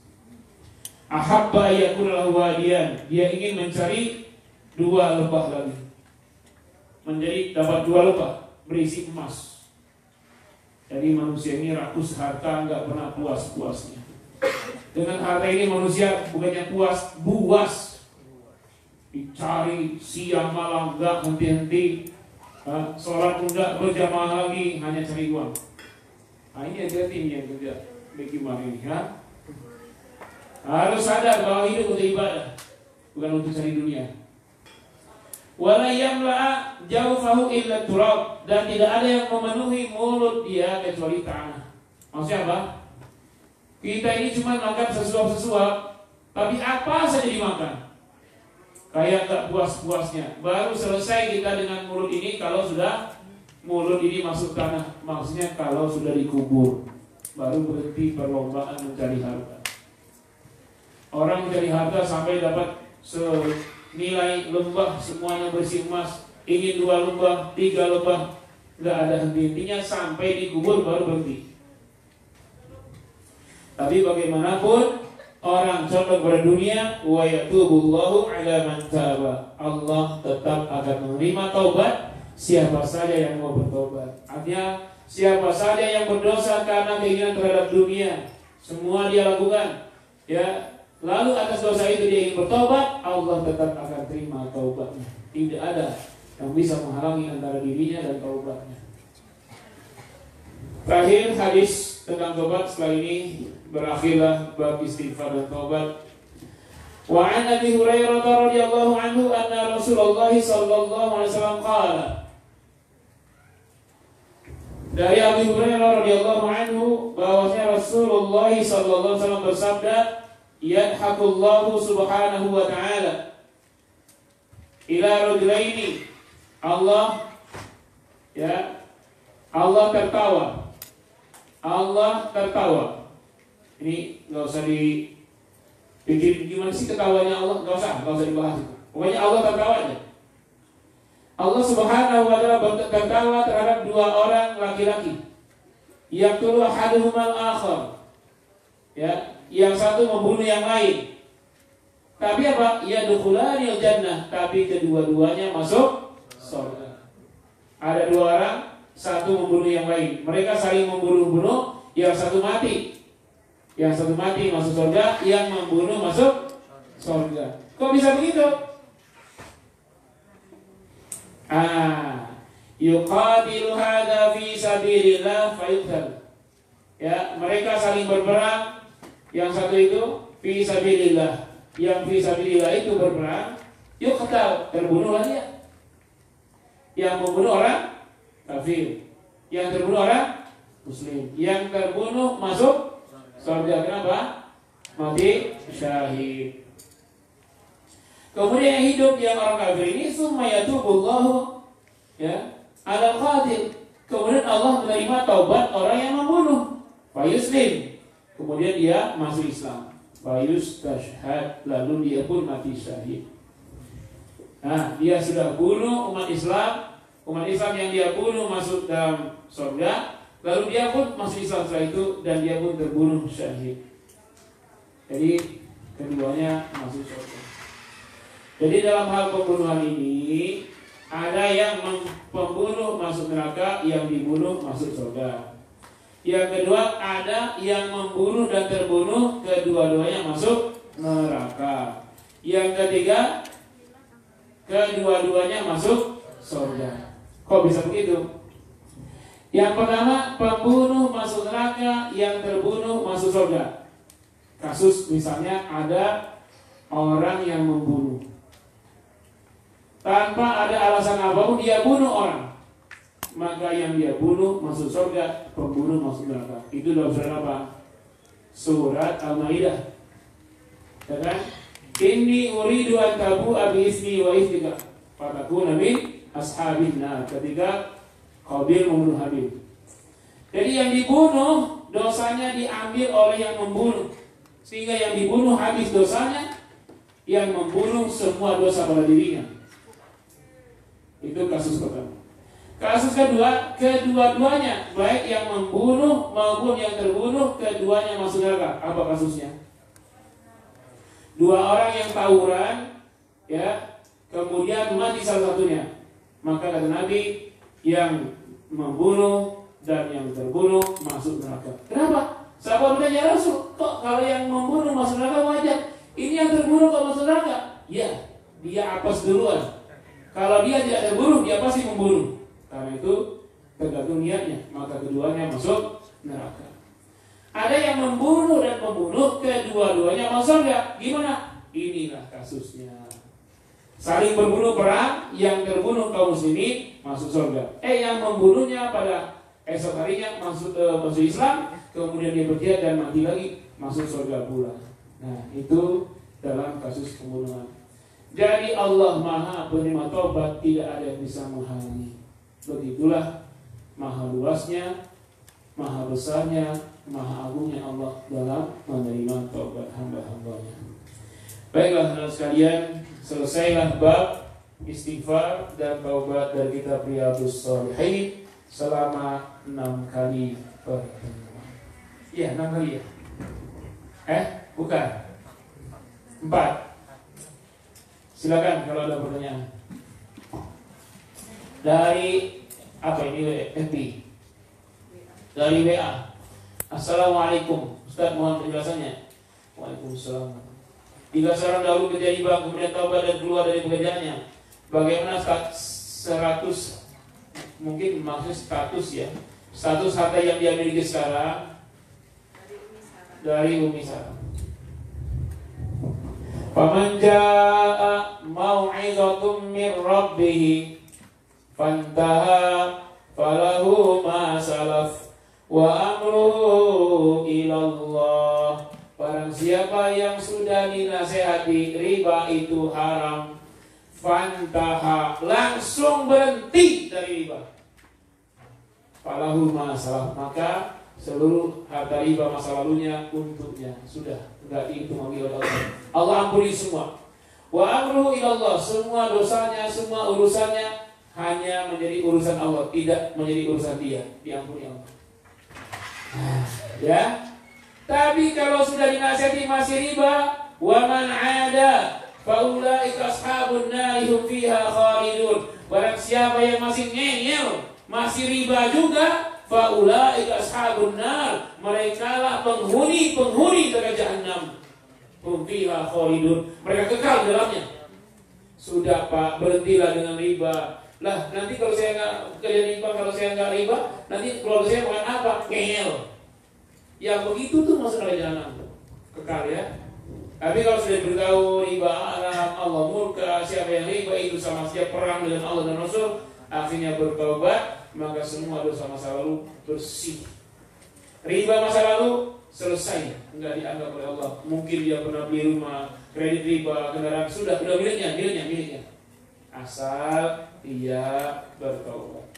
A: ahabba yakuna lahu wadiyan, dia ingin mencari dua lembah lagi, menjadi dapat dua lembah berisi emas. Jadi manusia ini rakus harta, nggak pernah puas-puasnya. Dengan harta ini manusia bukannya buas, dicari siang malam nggak henti-henti. Sholat pun nggak berjamaah lagi, hanya cari uang. Nah, ini hati-hati yang kerja bagaimana ini, ya? Harus sadar bahwa hidup untuk ibadah, bukan untuk cari dunia. Wala yamla'a jawfahu illa turab, dan tidak ada yang memenuhi mulut dia kecuali tanah. Maksudnya apa? Kita ini cuma makan sesuap-sesuap, tapi apa saja dimakan. Kayak gak puas-puasnya. Baru selesai kita dengan mulut ini kalau sudah mulut ini masuk tanah. Maksudnya kalau sudah dikubur, baru berhenti perlombaan mencari harta. Orang mencari harta sampai dapat senilai lembah, semuanya bersih emas, ingin 2 lembah, 3 lembah, gak ada henti-hentinya sampai dikubur baru berhenti. Tapi bagaimanapun orang condong pada dunia, wa yatubullahu ala man taba. Allah tetap akan menerima taubat siapa saja yang mau bertobat. Artinya siapa saja yang berdosa karena keinginan terhadap dunia, semua dia lakukan, ya. Lalu atas dosa itu dia ingin bertobat, Allah tetap akan terima taubatnya. Tidak ada yang bisa menghalangi antara dirinya dan taubatnya. Terakhir hadis tentang taubat, setelah ini berakhirlah bab istighfar dan taubat. Wa an Abi Hurairah radhiyallahu anhu anna Rasulullah sallallahu alaihi wasallam qala. Dari Abi Hurairah radhiyallahu anhu bahwasanya Rasulullah sallallahu alaihi wasallam bersabda, "Yadhaqullahu subhanahu wa ta'ala ila rajulaini." Allah tertawa. Allah tertawa. Ini nggak usah dipikir gimana sih ketawanya Allah, nggak usah dibahas itu. Pokoknya Allah tertawa aja. Allah Subhanahu wa ta'ala tertawa terhadap 2 orang laki-laki. Yaqtulu ahaduhumal akhar. Ya, yang satu membunuh yang lain. Tapi apa? Yadkhulanil jannah, tapi kedua-duanya masuk surga. Ada 2 orang, satu membunuh yang lain. Mereka saling membunuh-bunuh, yang satu mati. Yang satu mati masuk surga, yang membunuh masuk surga. Kok bisa begitu? Yuqatilu hadza fi sabilillah fayuqtal. Ya, mereka saling berperang. Yang satu itu fi sabilillah, yang fi sabilillah itu berperang, yuqtal, terbunuhlah dia. Yang membunuh orang kafir, yang terbunuh orang muslim, yang terbunuh masuk surga. Kenapa? Mati syahid. Kemudian yang hidup, yang orang kafir ini, summa yatubullahu ala qatil. Kemudian Allah menerima taubat orang yang membunuh, fayuslim. Kemudian dia masuk Islam, fayustashhad, lalu dia pun mati syahid. Nah, dia sudah bunuh umat Islam yang dia bunuh masuk dalam surga, lalu dia pun masuk Islam setelah itu, dan dia pun terbunuh syahid. Jadi keduanya masuk surga. Jadi dalam hal pembunuhan ini, ada yang pembunuh masuk neraka, yang dibunuh masuk surga. Yang kedua, ada yang membunuh dan terbunuh, kedua-duanya masuk neraka. Yang ketiga, kedua-duanya masuk surga. Kok bisa begitu? Yang pertama, pembunuh masuk neraka, yang terbunuh masuk surga. Kasus misalnya ada orang yang membunuh, tanpa ada alasan apapun dia bunuh orang, maka yang dia bunuh masuk surga, pembunuh masuk neraka. Itu dalam surat apa? Surat Al-Maidah. Ya kan? Inni uridu an tabu'a bi ismi wa ismika fatakuna min ashabin nar. Ketika Qabil membunuh Habil. Jadi yang dibunuh dosanya diambil oleh yang membunuh, sehingga yang dibunuh habis dosanya, yang membunuh semua dosa pada dirinya. Itu kasus pertama. Kasus kedua, kedua-duanya, baik yang membunuh maupun yang terbunuh, keduanya masuk neraka. Apa kasusnya? Dua orang yang tawuran, ya, kemudian mati salah satunya. Maka kata Nabi, yang membunuh dan yang terbunuh masuk neraka. Kenapa? Sahabat bertanya, ya Rasul, kok kalau yang membunuh masuk neraka wajar? Ini yang terbunuh kok masuk neraka? Ya, dia apes duluan. Kalau dia tidak terbunuh, dia pasti membunuh. Karena itu tergantung niatnya, maka keduanya masuk neraka. Ada yang membunuh dan membunuh, kedua-duanya masuk surga. Gimana? Inilah kasusnya. Saling berbunuh perang, yang terbunuh kaum muslimin masuk surga. Yang membunuhnya pada esok harinya masuk Islam, kemudian dia berjihad dan mati lagi, masuk surga pula. Nah, itu dalam kasus pembunuhan. Jadi Allah Maha penerima taubat, tidak ada yang bisa menghalangi. Begitulah maha luasnya, maha besarnya, maha agungnya Allah dalam menerima taubat hamba-hambanya. Baiklah saudara sekalian, selesailah bab istighfar dan taubat dari kitab Riyadhus Shalihin selama 6 kali pertemuan. Iya, 6 kali ya? Bukan 4. Silakan kalau ada pertanyaan. Dari apa ini? FB. Dari WA. Assalamualaikum. Ustaz, mohon penjelasannya. Waalaikumsalam. Jika seorang dahulu kerja riba kemudian taubat dan keluar dari pekerjaannya, bagaimana status, mungkin maksud status ya, status harta yang dia miliki sekarang dari Umi Sarah. Faman jaa'a mau'izatum min rabbih fantaha falahu ma salaf wa amruhu ila Allah. Barang siapa yang sudah dinasehati riba itu haram, fantaha, langsung berhenti dari riba, falahu ma salaf, maka seluruh harta riba masa lalunya untuknya, sudah enggak dihitung lagi oleh Allah. Allah ampuni semua. Wa amruhu ila Allah, semua dosanya, semua urusannya hanya menjadi urusan Allah, tidak menjadi urusan dia, diampuni Allah. Ya. Tapi kalau sudah dinasihati masih riba, wa man 'ada fa ulaika ashabun nar hum fiha khalidun. Barang siapa yang masih ngeyel, masih riba juga, fa ulaika ashabun nar, mereka lah penghuni neraka jahanam. Hum fiha khalidun, mereka kekal di dalamnya. Sudah Pak, berhentilah dengan riba. Lah, nanti kalau saya enggak kerja riba, kalau saya enggak riba, nanti keluarga saya makan apa? Ngeyel. Yang begitu tuh masuk neraka jahanam, kekal ya. Tapi kalau sudah beritahu riba haram, Allah murka, siapa yang riba itu sama siapa perang dengan Allah dan Rasul, akhirnya bertaubat, maka semua dosa masa lalu bersih. Riba masa lalu selesai, enggak dianggap oleh Allah. Mungkin dia pernah beli rumah, kredit riba, kendaraan, sudah miliknya. Asal dia bertaubat.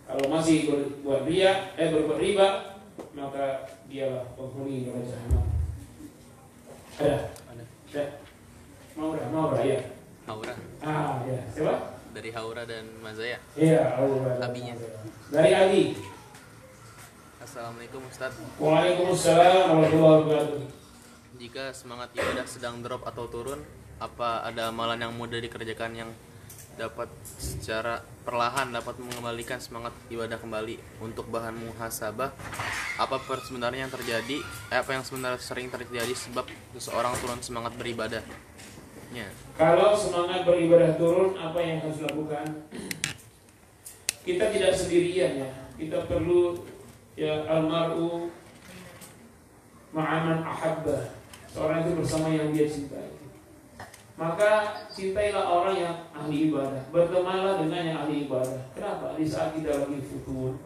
A: Kalau masih berbuat riba, maka dialah penghuni neraka jahanam. Ada. Maura ya.
C: Haura.
A: Ya. Siapa?
C: Dari Haura dan Mazaya.
A: Iya, Haura.
C: Abinya.
A: Dari Abi.
C: Assalamualaikum Ustaz.
A: Waalaikumsalam warahmatullahi wabarakatuh.
C: Jika semangat ibadah sedang drop atau turun, apa ada amalan yang mudah dikerjakan yang dapat secara perlahan dapat mengembalikan semangat ibadah kembali? Untuk bahan muhasabah, apa sebenarnya yang terjadi? Apa yang sebenarnya sering terjadi sebab seseorang turun semangat beribadahnya?
A: Kalau semangat beribadah turun, apa yang harus dilakukan? Kita tidak sendirian ya. kita perlu ya almar'u ma'aman ahabba, seorang itu bersama yang dia cintai. Maka cintailah orang yang ahli ibadah, bertemanlah dengan yang ahli ibadah. Kenapa? Di saat kita lagi futur,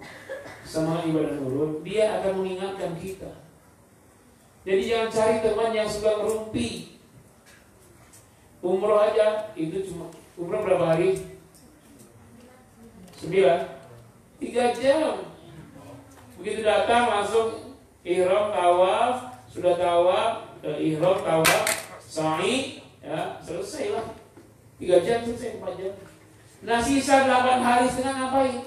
A: semangat ibadah turun, dia akan mengingatkan kita. Jadi jangan cari teman yang suka ngerumpi. Umroh aja itu cuma umroh berapa hari? 9, 3 jam. Begitu datang langsung ihram tawaf, sudah tawaf, ihram tawaf, sa'i, ya selesai lah. 3 jam selesai, 4 jam. Nah sisa 8 hari setengah ngapain?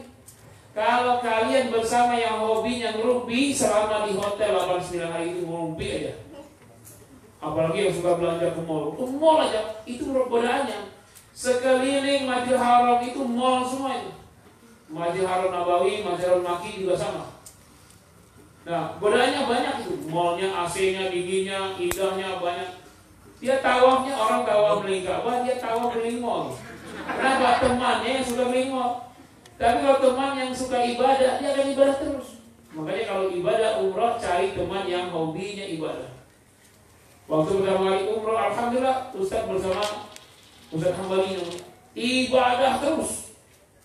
A: Kalau kalian bersama yang hobinya ngerumpi selama di hotel 8-9 hari itu ngerumpi aja. Apalagi yang suka belanja ke mall aja, itu godaannya. Sekeliling Masjidil Haram itu mall semua itu. Masjidil Haram Nabawi, Masjidil Maki juga sama. Nah, godaannya banyak itu. Mallnya, AC-nya, dinginnya, indahnya banyak. Dia tawafnya, orang tawaf beli Ka'bah, dia tawaf beli mall. Kenapa? Temannya yang suka beli mall. Tapi kalau teman yang suka ibadah, dia akan ibadah terus. Makanya kalau ibadah umrah, cari teman yang hobinya ibadah. Waktu pertama kali umrah, alhamdulillah Ustaz bersama Ustaz Hambali ibadah terus.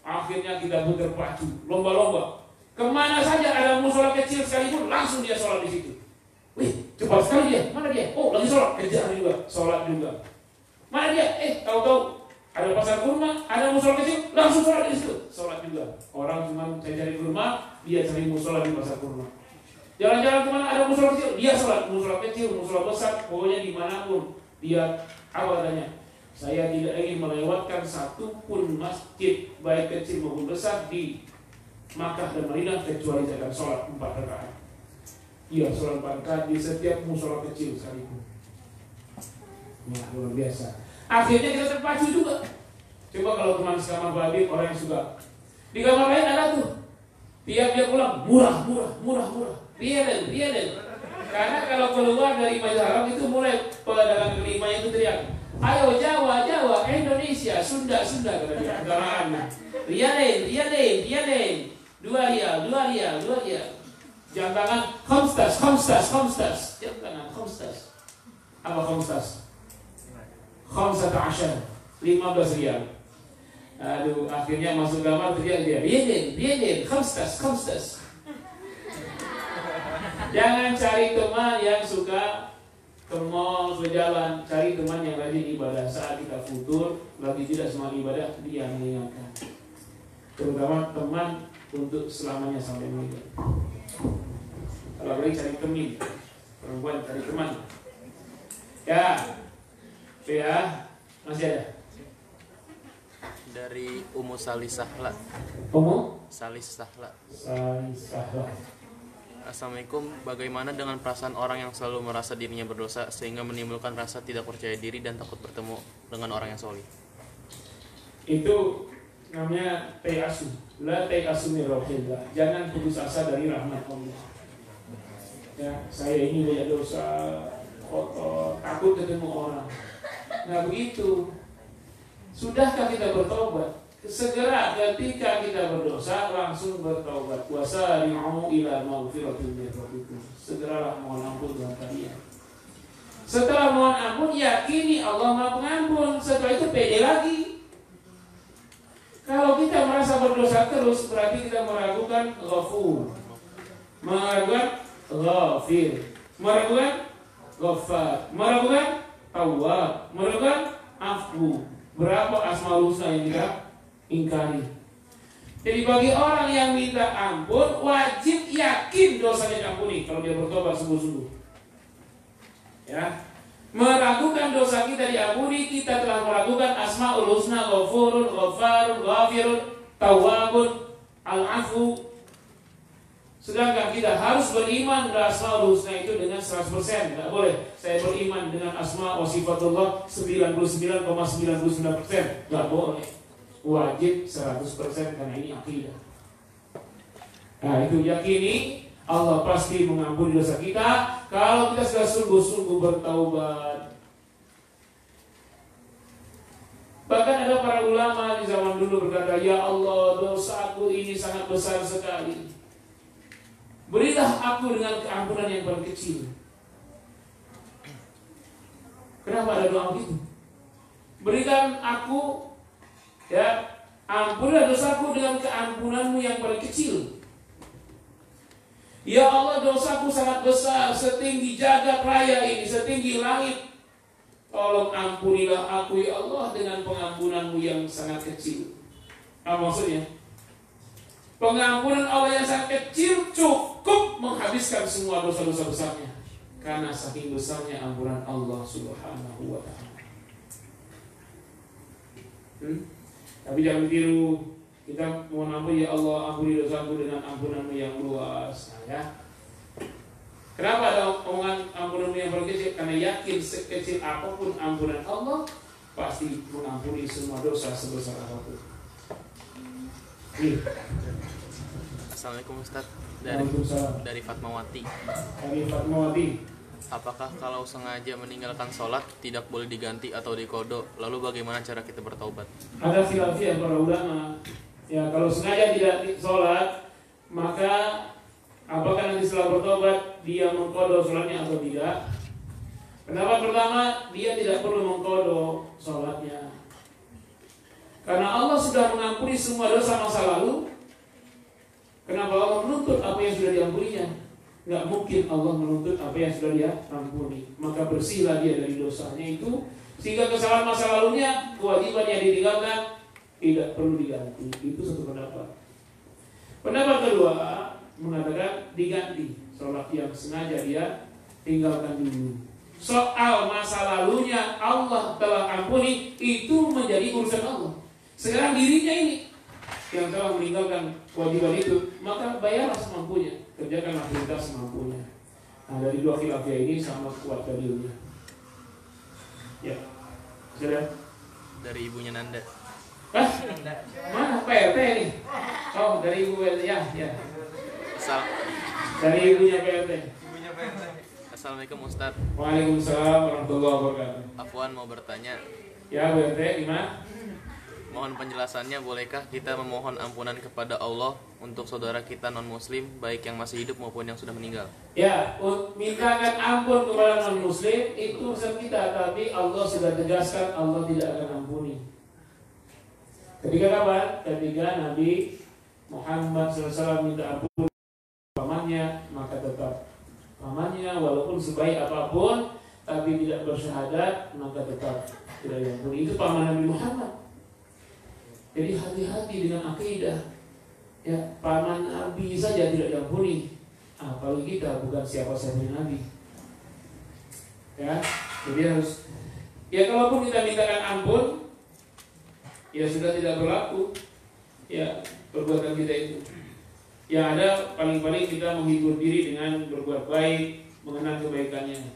A: Akhirnya kita berpacu, lomba-lomba. Kemana saja ada musola kecil sekalipun, langsung dia sholat di situ. Wih, cepat sekali dia. Mana dia? Oh, lagi sholat. Kejar juga, sholat juga. Mana dia? Tahu-tahu ada pasar kurma, ada musola kecil, langsung sholat di situ. Sholat juga. Orang cuma cari kurma, dia cari musola di pasar kurma. Jalan-jalan kemana ada musola kecil, dia sholat. Musola kecil, musola besar, pokoknya dimanapun dia apa adanya. Saya tidak ingin melewatkan satupun masjid baik kecil maupun besar di Makkah dan Madinah kecuali saya akan sholat 4 rakaat. Iya, sholat 4 rakaat di setiap musola kecil sekalipun. Ya, luar biasa. Akhirnya kita terpacu juga. Coba kalau teman sekamar Pak Habib, orang yang suka di kamar lain ada tuh. Tiap dia pulang murah. Riaden. Karena kalau keluar dari Masjidil Haram itu mulai pedagang kelimanya itu teriak, ayo Jawa, Indonesia, Sunda kata dia. Antaraannya. Riaden. 2 rial. Jam tangan khamstas. Jam tangan khamstas. Apa khamstas? 15 rial. Aduh, akhirnya masuk kamar teriak dia, Riaden, khamstas. Jangan cari teman yang suka ke mall, berjalan. Cari teman yang rajin ibadah. Saat kita futur, lagi tidak semangat ibadah, dia mengingatkan. Terutama teman untuk selamanya sampai meninggal. Kalau boleh cari teman, perempuan cari teman. Ya, masih ada.
C: Dari Ummu Salisahla. Salisahla. Assalamualaikum. Bagaimana dengan perasaan orang yang selalu merasa dirinya berdosa sehingga menimbulkan rasa tidak percaya diri dan takut bertemu dengan orang yang solih?
A: Itu namanya tayasu. La tayasu min rahmatillah. Jangan putus asa dari rahmat Allah. Ya, saya ini banyak dosa, kotor, takut ketemu orang. Nah begitu. Sudahkah kita bertobat? Segera ketika kita berdosa langsung bertaubat. Wasari'u ila maghfiratin min rabbikum. Segeralah mohon ampun Tuhan kalian. Setelah mohon ampun, yakini Allah Maha Pengampun. Setelah itu pede lagi. Kalau kita merasa berdosa terus, berarti kita meragukan Ghafur, meragukan Ghafir, meragukan Ghaffar, meragukan Tawwab, meragukan Afu. Berapa asmaul husna yang kita ingkari. Jadi bagi orang yang minta ampun, wajib yakin dosanya diampuni kalau dia bertobat sungguh-sungguh. Ya, meragukan dosa kita diampuni, kita telah meragukan asmaul husna, Ghafurun, Ghaffarun, Ghafirun, Tawwabun, Al-Afu. Sedangkan kita harus beriman pada asmaul husna itu dengan 100%. Tidak boleh saya beriman dengan asma wa sifatullah 99,99%. Tidak boleh. Wajib 100% karena ini akidah. Nah itu yakini Allah pasti mengampuni dosa kita kalau kita sudah sungguh-sungguh bertaubat. Bahkan ada para ulama di zaman dulu berkata, "Ya Allah, dosaku ini sangat besar sekali. Berilah aku dengan keampunan yang paling kecil." Kenapa ada doa begitu? Berikan aku, ya, ampunilah dosaku dengan keampunanmu yang paling kecil. Ya Allah, dosaku sangat besar, setinggi jagat raya ini, setinggi langit. Tolong ampunilah aku ya Allah dengan pengampunanmu yang sangat kecil. Apa maksudnya? Pengampunan Allah yang sangat kecil cukup menghabiskan semua dosa-dosa besarnya. Karena saking besarnya ampunan Allah Subhanahu wa ta'ala. Tapi jangan tiru, kita mohon ampun ya Allah, ampuni dosaku dengan ampunanmu yang luas. Nah, ya. Kenapa ada omongan ampunanmu yang paling kecil? Karena yakin sekecil apapun ampunan Allah pasti mengampuni semua dosa sebesar apapun.
C: Assalamualaikum Ustaz.
A: Waalaikumsalam.
C: Dari Fatmawati.
A: Dari Fatmawati.
C: Apakah kalau sengaja meninggalkan sholat tidak boleh diganti atau dikodo? Lalu bagaimana cara kita bertaubat?
A: Ada khilafiyah para ulama. Ya, kalau sengaja tidak sholat, maka apakah nanti setelah bertobat dia mengkodo sholatnya atau tidak? Pendapat pertama, dia tidak perlu mengkodo sholatnya. Karena Allah sudah mengampuni semua dosa masa lalu. Kenapa Allah menuntut apa yang sudah diampuninya? Nggak mungkin Allah menuntut apa yang sudah dia ampuni. Maka bersihlah dia dari dosanya itu, sehingga kesalahan masa lalunya, kewajiban yang ditinggalkan tidak perlu diganti. Itu satu pendapat. Pendapat kedua mengatakan diganti sholat yang sengaja dia tinggalkan dulu. Soal masa lalunya Allah telah ampuni, itu menjadi urusan Allah. Sekarang dirinya ini yang telah meninggalkan kewajiban itu, maka bayarlah semampunya, kerjakan aktivitas semampunya. Nah, dari dua khilafiyah ini sama kuat dalilnya. Ya, sudah.
C: Dari ibunya Nanda.
A: Hah? Mana PRT ini? Oh, dari ibu PRT ya, ya. Dari ibunya PRT.
C: Assalamualaikum Ustaz.
A: Waalaikumsalam warahmatullahi wabarakatuh.
C: Afwan mau bertanya.
A: Ya, PRT gimana?
C: Mohon penjelasannya, bolehkah kita memohon ampunan kepada Allah untuk saudara kita non-muslim, baik yang masih hidup maupun yang sudah meninggal?
A: Ya, mintakan ampun kepada non-muslim itu urusan kita, tapi Allah sudah tegaskan Allah tidak akan ampuni. Ketika kapan? Ketika Nabi Muhammad SAW minta ampun pamannya, maka tetap pamannya walaupun sebaik apapun, tapi tidak bersyahadat, maka tetap tidak diampuni. Itu paman Nabi Muhammad. Jadi hati-hati dengan akidah. Ya, paman Nabi saja tidak diampuni, apalagi kita bukan siapa-siapa Nabi. Ya, jadi harus. Ya, kalaupun kita mintakan ampun, ya sudah tidak berlaku. Ya, perbuatan kita itu. Ya, ada paling-paling kita menghibur diri dengan berbuat baik, mengenal kebaikannya.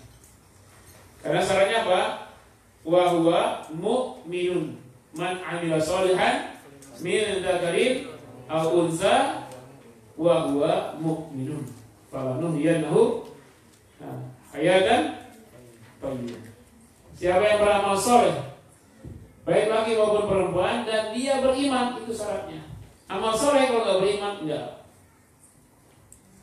A: Karena syaratnya apa? Wa huwa mu'minun. Man amila sholihan min dzakarin aw unsa wa huwa mu'minun falanuhyiyannahu hayatan thayyibah. Siapa yang beramal soleh, baik laki maupun perempuan, dan dia beriman, itu syaratnya. Amal soleh kalau nggak beriman, enggak.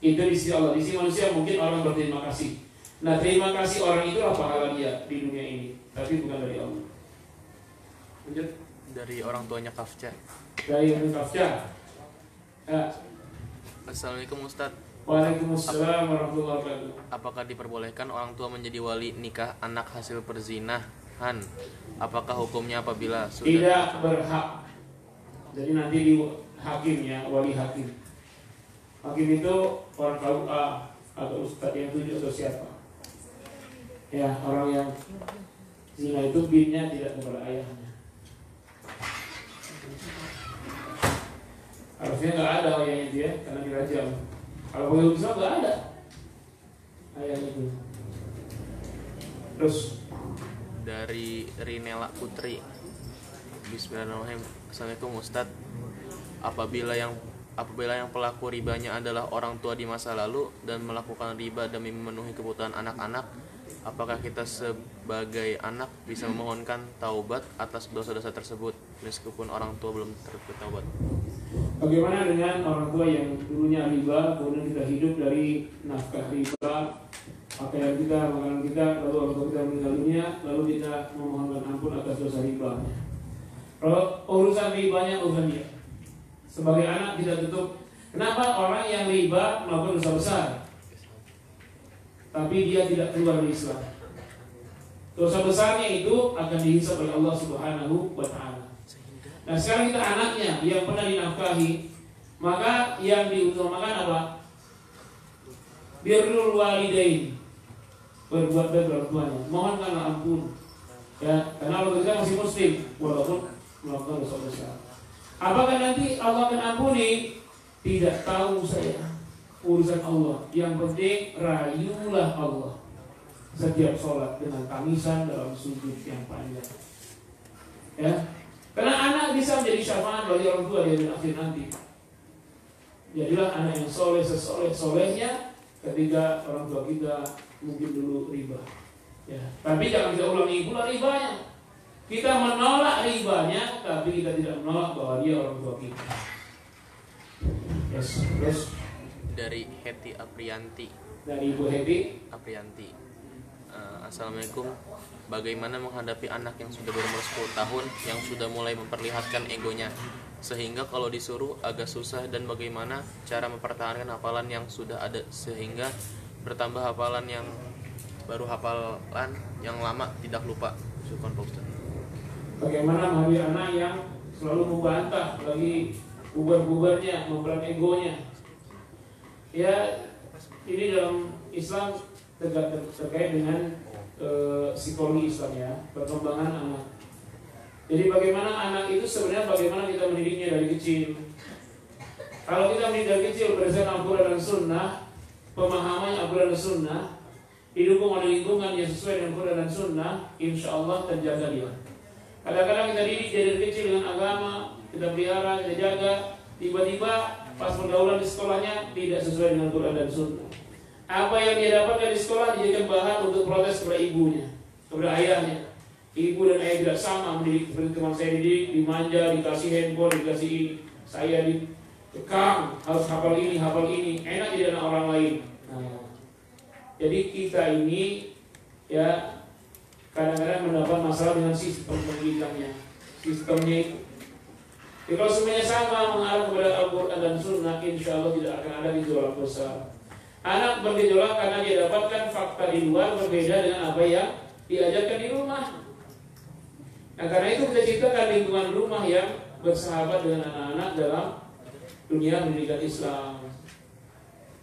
A: Itu di sisi Allah. Di sisi manusia mungkin orang berterima kasih. Nah, terima kasih orang itu apa pahala dia di dunia ini, tapi bukan dari Allah. Lanjut.
C: Dari orang tuanya Kafca.
A: Dari orang Kafca. Ya.
C: Assalamualaikum Ustaz.
A: Waalaikumsalam warahmatullahi wabarakatuh.
C: Apakah diperbolehkan orang tua menjadi wali nikah anak hasil perzinahan? Apakah hukumnya apabila sudah
A: tidak berhak? Jadi nanti di hakim ya, wali hakim. Hakim itu orang KUA atau ustadz yang tujuh atau siapa? Ya, orang yang zina itu binnya tidak kepada ayahnya. Harusnya nggak ada ayahnya dia karena dirajam. Kalau belum bisa nggak ada ayahnya itu. Terus
C: dari Rinela Putri. Bismillahirrahmanirrahim. Assalamualaikum Ustaz. Apabila yang pelaku ribanya adalah orang tua di masa lalu dan melakukan riba demi memenuhi kebutuhan anak-anak, apakah kita sebagai anak bisa memohonkan taubat atas dosa-dosa tersebut? meskipun orang tua belum bertaubat.
A: Bagaimana dengan orang tua yang dulunya riba, kemudian kita hidup dari nafkah riba, pakaian kita, makanan kita, lalu orang tua kita meninggal dunia, lalu kita memohonkan ampun atas dosa riba. Kalau urusan ribanya urusan dia. Sebagai anak tidak tutup. Kenapa orang yang riba melakukan dosa besar, tapi dia tidak keluar dari Islam? Dosa besarnya itu akan dihisab oleh Allah Subhanahu wa Ta'ala. Nah, sekarang kita anaknya yang pernah dinafkahi, maka yang diutamakan apa? Birrul walidain, berbuat baik orang tuanya, mohonkanlah ampun. Ya, karena Allah kita masih muslim walaupun melakukan dosa besar. Apakah nanti Allah akan ampuni? Tidak tahu saya, urusan Allah. Yang penting rayulah Allah setiap sholat dengan tangisan dalam sujud yang panjang. Ya, karena anak bisa menjadi syafaat bagi orang tua di akhir nanti. Jadilah anak yang soleh sesoleh-solehnya ketika orang tua kita mungkin dulu riba. Ya, tapi jangan kita ulangi pula ribanya. Kita menolak ribanya, tapi kita tidak menolak bahwa dia orang tua kita. Yes.
C: Dari Heti Aprianti.
A: Dari Ibu Heti
C: Aprianti. Assalamualaikum. Bagaimana menghadapi anak yang sudah berumur 10 tahun yang sudah mulai memperlihatkan egonya sehingga kalau disuruh agak susah, dan bagaimana cara mempertahankan hafalan yang sudah ada sehingga bertambah hafalan yang baru, hafalan yang lama tidak lupa. Syukran Pak Ustaz.
A: Bagaimana menghadapi anak yang selalu membantah lagi bubar-bubarnya, memperan egonya. Ya, ini dalam Islam terkait dengan psikologi Islam ya, perkembangan anak. Jadi bagaimana anak itu sebenarnya bagaimana kita mendidiknya dari kecil. Kalau kita mendidik dari kecil berdasarkan Al-Quran dan Sunnah, pemahaman Al-Quran dan Sunnah, didukung oleh lingkungan yang sesuai dengan Al-Quran dan Sunnah, insya Allah terjaga dia. Kadang-kadang kita didik dari kecil dengan agama, kita pelihara, kita jaga, tiba-tiba pas pergaulan di sekolahnya tidak sesuai dengan Al-Quran dan Sunnah. Apa yang dia dapatkan di sekolah dijadikan bahan untuk protes kepada ibunya, kepada ayahnya. Ibu dan ayah tidak sama mendidik seperti teman saya didik, dimanja, dikasih handphone, dikasih ini. Saya dikekang, harus hafal ini, enak jadi anak orang lain. Nah, jadi kita ini ya kadang-kadang mendapat masalah dengan sistem pendidikannya, sistemnya itu. Jadi kalau semuanya sama mengarah kepada Al-Quran dan Sunnah, insya Allah tidak akan ada gejolak besar. Anak bergejolak karena dia dapatkan fakta di luar berbeda dengan apa yang diajarkan di rumah. Nah, karena itu kita ciptakan lingkungan rumah yang bersahabat dengan anak-anak dalam dunia pendidikan Islam.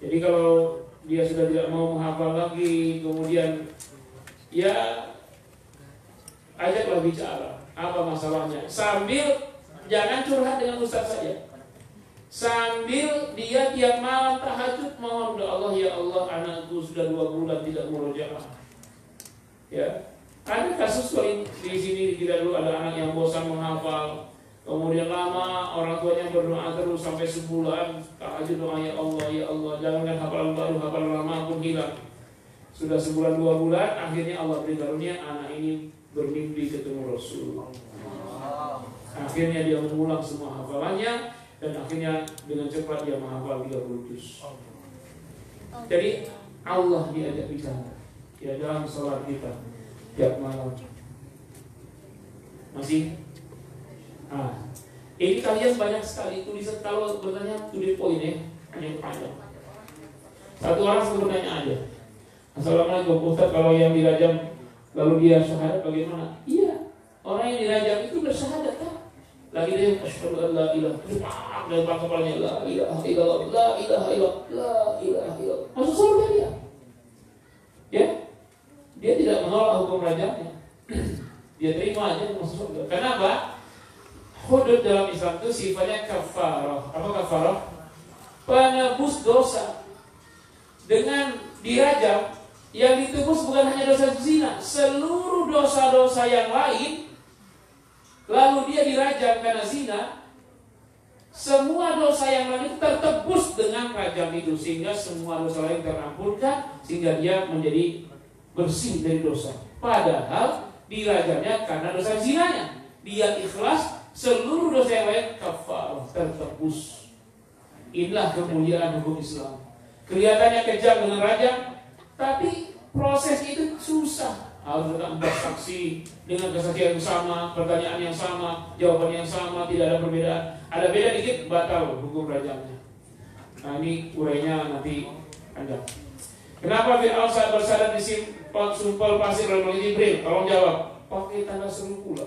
A: Jadi kalau dia sudah tidak mau menghafal lagi, kemudian ya ajaklah bicara apa masalahnya, sambil jangan curhat dengan ustaz saja. Sambil dia tiap malam tahajud mohon doa Allah, ya Allah anakku sudah 2 bulan tidak murojaah. Ya, ada kasus di sini kita dulu ada anak yang bosan menghafal, kemudian lama orang tuanya berdoa terus sampai sebulan tahajud doa ya Allah jangankan hafalan baru, hafalan lama pun hilang. Sudah sebulan 2 bulan, akhirnya Allah beri karunia anak ini bermimpi ketemu Rasul. Akhirnya dia mengulang semua hafalannya. Dan akhirnya dengan cepat dia menghafal 30 juz. Jadi Allah diajak bicara ya dalam sholat kita tiap malam. Masih? Ini kalian banyak sekali tulisan kalau bertanya to the point ya, hanya panjang. Satu orang satu bertanya aja. Assalamualaikum Ustaz, kalau yang dirajam lalu dia syahadat bagaimana? Iya, orang yang dirajam itu bersyahadat kan? Lagi dia asyhadu an la ilaha illallah, dan kepalanya la ilaha illallah, la ilaha illallah, la ilaha illallah. Masuk surga dia. Ya? Dia tidak menolak hukum rajamnya. Dia terima aja masuk surga. Kenapa? Hudud dalam Islam itu sifatnya kafarah. Apa kafarah? Penebus dosa. Dengan dirajam, yang ditebus bukan hanya dosa zina, seluruh dosa-dosa yang lain. Lalu dia dirajam karena zina, semua dosa yang lain tertebus dengan rajam itu, sehingga semua dosa lain terampunkan, sehingga dia menjadi bersih dari dosa. Padahal dirajamnya karena dosa zinanya, dia ikhlas seluruh dosa yang lain kafarah, tertebus. Inilah kemuliaan hukum Islam. Kelihatannya kejam dengan rajam, tapi proses itu susah. Harus ada 4 saksi dengan kesaksian yang sama, pertanyaan yang sama, jawaban yang sama, tidak ada perbedaan. Ada beda dikit, batal hukum rajamnya. Nah ini urainya nanti panjang. Kenapa Fir'aun saat bersandar di sumpal pasir oleh Malaikat Jibril? Tolong jawab. Pakai tanda seru pula.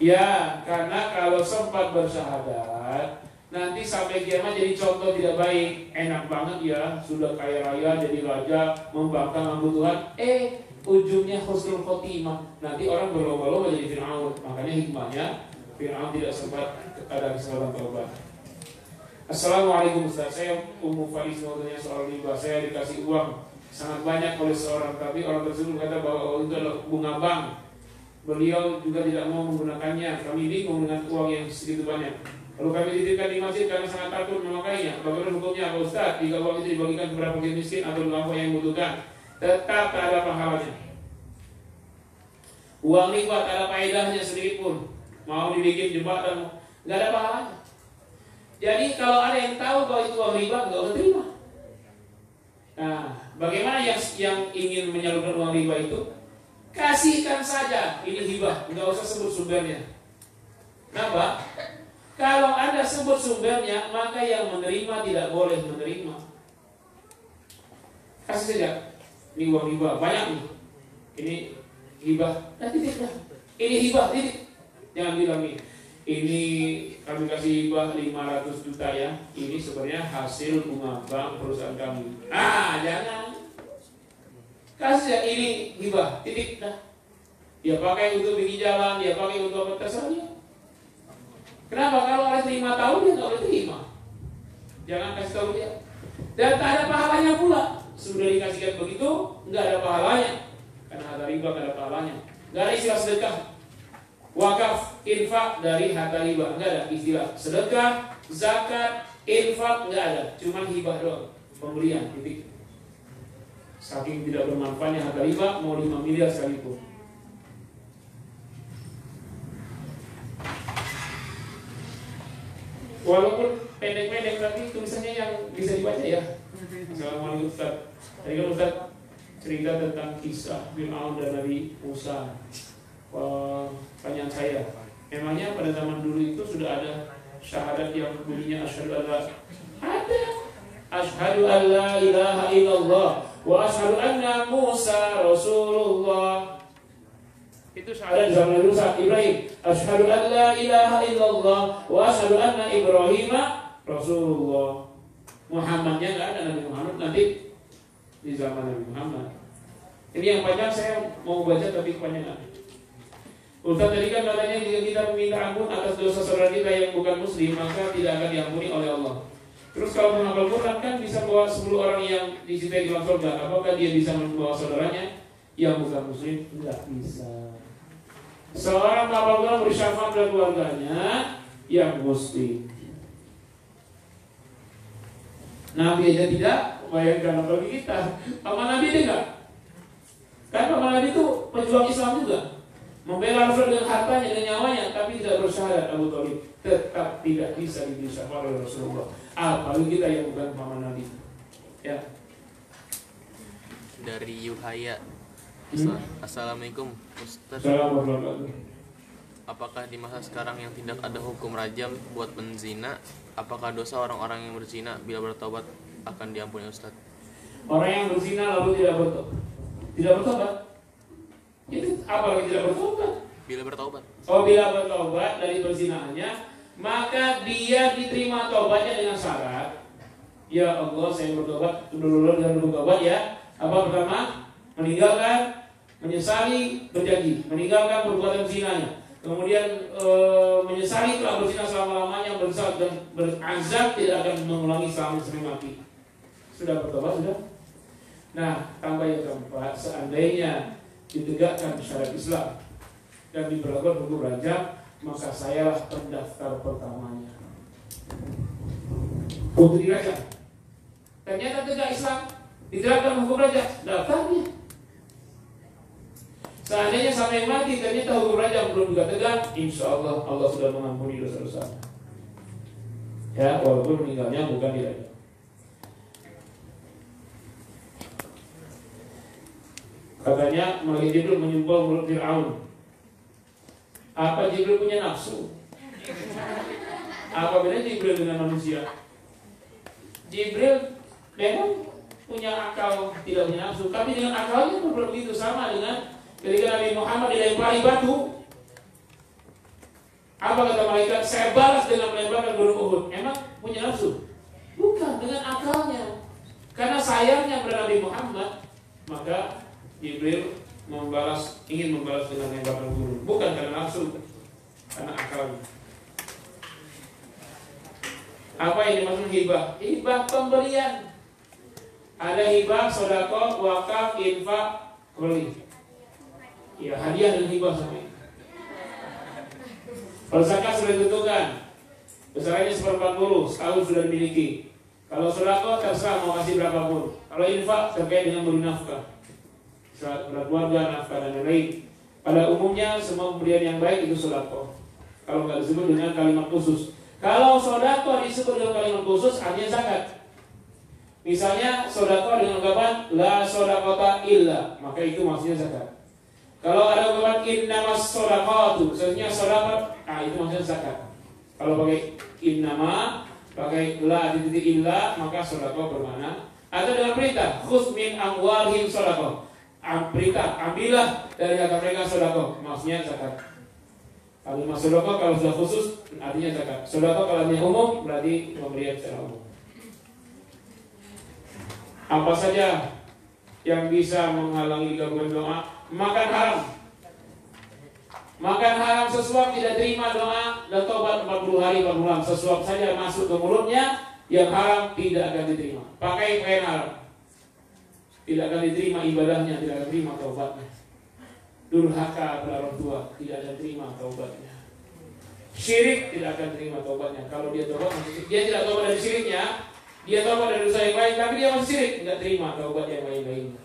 A: Ya, karena kalau sempat bersyahadat, nanti sampai kiamat jadi contoh tidak baik. Enak banget ya, sudah kaya raya jadi raja, membangkang ambu Tuhan. Ujungnya husnul khotimah. Nanti orang berlomba-lomba jadi Fir'aun. Makanya hikmahnya Fir'aun tidak sempat ada kesempatan taubat. Assalamualaikum Ustaz, saya Ummu Faiz mau tanya soal riba. Saya dikasih uang sangat banyak oleh seorang, tapi orang tersebut kata bahwa itu adalah bunga bank. Beliau juga tidak mau menggunakannya. Kami bingung dengan uang yang segitu banyak. Lalu kami titipkan di masjid karena sangat takut memakainya. Bagaimana hukumnya Pak Ustaz? Jika uang itu dibagikan kepada fakir miskin atau kelompok yang membutuhkan, tetap tak ada pahalanya. Uang riba tak ada faedahnya sedikit pun. Mau dibikin jembatan, nggak ada pahalanya. Jadi kalau ada yang tahu bahwa itu uang riba, nggak usah terima. Nah, bagaimana yang ingin menyalurkan uang riba itu? Kasihkan saja, ini hibah, nggak usah sebut sumbernya. Kenapa? Kalau Anda sebut sumbernya, maka yang menerima tidak boleh menerima. Kasih saja, ini uang hibah, banyak nih. Ini hibah, titik dah. Ini hibah, titik. Jangan bilang ini kami kasih hibah 500 juta ya. Ini sebenarnya hasil bunga bank perusahaan kami. Jangan. Kasih ya, ini hibah, titik dah. Dia pakai untuk bikin jalan, dia pakai untuk apa terserah dia. Kenapa? Kalau ada terima tahu dia nggak boleh terima. Jangan kasih tahu dia. Dan tak ada pahalanya pula. Sudah dikasihkan begitu, nggak ada pahalanya. Karena harta riba nggak ada pahalanya. Nggak ada istilah sedekah, wakaf, infak dari harta riba. Nggak ada istilah sedekah, zakat, infak, nggak ada. Cuma hibah doang, pemberian, titik. Saking tidak bermanfaatnya harta riba, mau 5 miliar sekalipun. Walaupun pendek-pendek, tapi tulisannya yang bisa dibaca ya. Assalamualaikum Ustaz. Tadi kan Ustaz cerita tentang kisah Fir'aun dan Nabi Musa. Pertanyaan saya, memangnya pada zaman dulu itu sudah ada syahadat yang bunyinya asyhadu an la ada. Asyhadu an la ilaha illallah wa asyhadu anna Musa Rasulullah. Itu syahadat zaman Nabi Musa, Ibrahim. Asyhadu an la ilaha illallah wa asyhadu anna Ibrahim Rasulullah. Muhammadnya nggak ada, Nabi Muhammad nanti di zaman Nabi Muhammad. Ini yang panjang saya mau baca tapi kepanjangan. Ustaz tadi kan katanya jika kita meminta ampun atas dosa saudara kita yang bukan muslim, maka tidak akan diampuni oleh Allah. Terus kalau menghafal Quran kan bisa bawa 10 orang yang dicintai dalam surga. Apakah dia bisa membawa saudaranya yang bukan muslim? Tidak bisa. Seorang menghafal Quran bersyafaat pada keluarganya yang muslim. Nabi aja tidak, bayangkan apalagi kita. Paman Nabi tidak. Kan paman Nabi itu pejuang Islam juga, membela Rasul dengan hartanya, dengan nyawanya, tapi tidak bersyahadat. Abu Thalib tetap tidak bisa diberi syafaat oleh Rasulullah. Apalagi kita yang bukan paman Nabi. Ya.
C: Dari Yuhaya. Assalamualaikum Ustaz.
A: Assalamualaikum.
C: Apakah di masa sekarang yang tidak ada hukum rajam buat penzina, apakah dosa orang-orang yang berzina bila bertobat akan diampuni Ustaz?
A: Orang yang berzina lalu tidak bertobat, itu apalagi tidak bertobat?
C: Bila bertobat.
A: Oh, bila bertobat dari perzinaannya, maka dia diterima tobatnya dengan syarat. Ya Allah, saya bertobat, dulu dan bertobat ya. Apa pertama? Meninggalkan, menyesali, berjanji, meninggalkan perbuatan zinanya. Kemudian menyesali telah berzina selama-lamanya, bersal dan berazam tidak akan mengulangi sampai mati. Sudah bertobat sudah? Nah, tambah yang keempat, seandainya ditegakkan syariat Islam dan diberlakukan hukum rajam, maka sayalah pendaftar pertamanya untuk dirajam. Ternyata tegak Islam, diterapkan hukum rajam, daftarnya. Seandainya sampai mati ternyata hukum rajam belum juga tegak, insya Allah Allah sudah mengampuni dosa-dosanya. Ya, walaupun meninggalnya bukan di rajam. Katanya Malaikat Jibril menyembah mulut Fir'aun. Apa Jibril punya nafsu? Apa bedanya Jibril dengan manusia? Jibril memang punya akal, tidak punya nafsu, tapi dengan akalnya pun begitu sama dengan ketika Nabi Muhammad dilempari batu. Apa kata malaikat? Saya balas dengan melemparkan gunung Uhud. Emang punya nafsu? Bukan, dengan akalnya. Karena sayangnya pada Nabi Muhammad, maka Jibril ingin membalas dengan melemparkan gunung. Bukan karena nafsu, karena akalnya. Apa yang dimaksud hibah? Hibah pemberian. Ada hibah, sedekah, wakaf, infak, beli. Ya, hadiah dan hibah sama ini. Kalau zakat sudah ditentukan, besarnya 1/40, setahun sudah dimiliki. Kalau sedekah terserah mau kasih berapapun. Kalau infak terkait dengan beri nafkah, keluarga, nafkah dan lain-lain. Pada umumnya semua pemberian yang baik itu sedekah. Kalau nggak disebut dengan kalimat khusus. Kalau sedekah disebut dengan kalimat khusus, artinya zakat. Misalnya sedekah dengan ungkapan la shadaqata illa, maka itu maksudnya zakat. Kalau ada ungkapan innamas shadaqatu, maksudnya sedekah, itu maksudnya zakat. Kalau pakai innama, pakai la titik illa, maka sedekah bermakna. Atau dengan perintah khudz min amwalihim shadaqah. Perintah, ambillah dari harta mereka sedekah, maksudnya zakat. Kalau sedekah kalau sudah khusus artinya zakat. Sedekah kalau artinya umum berarti pemberian secara umum. Apa saja yang bisa menghalangi dikabulkan doa? Makan haram. Makan haram sesuap tidak terima doa dan tobat 40 hari 40 malam. Sesuap saja masuk ke mulutnya yang haram tidak akan diterima. Pakai pakaian haram tidak akan diterima ibadahnya, tidak akan diterima taubatnya. Durhaka pada orang tua tidak akan terima taubatnya. Syirik tidak akan terima taubatnya. Kalau dia taubat, dia tidak taubat dari syiriknya, dia taubat dari dosa yang lain, tapi dia masih syirik, tidak terima taubat yang lain-lainnya.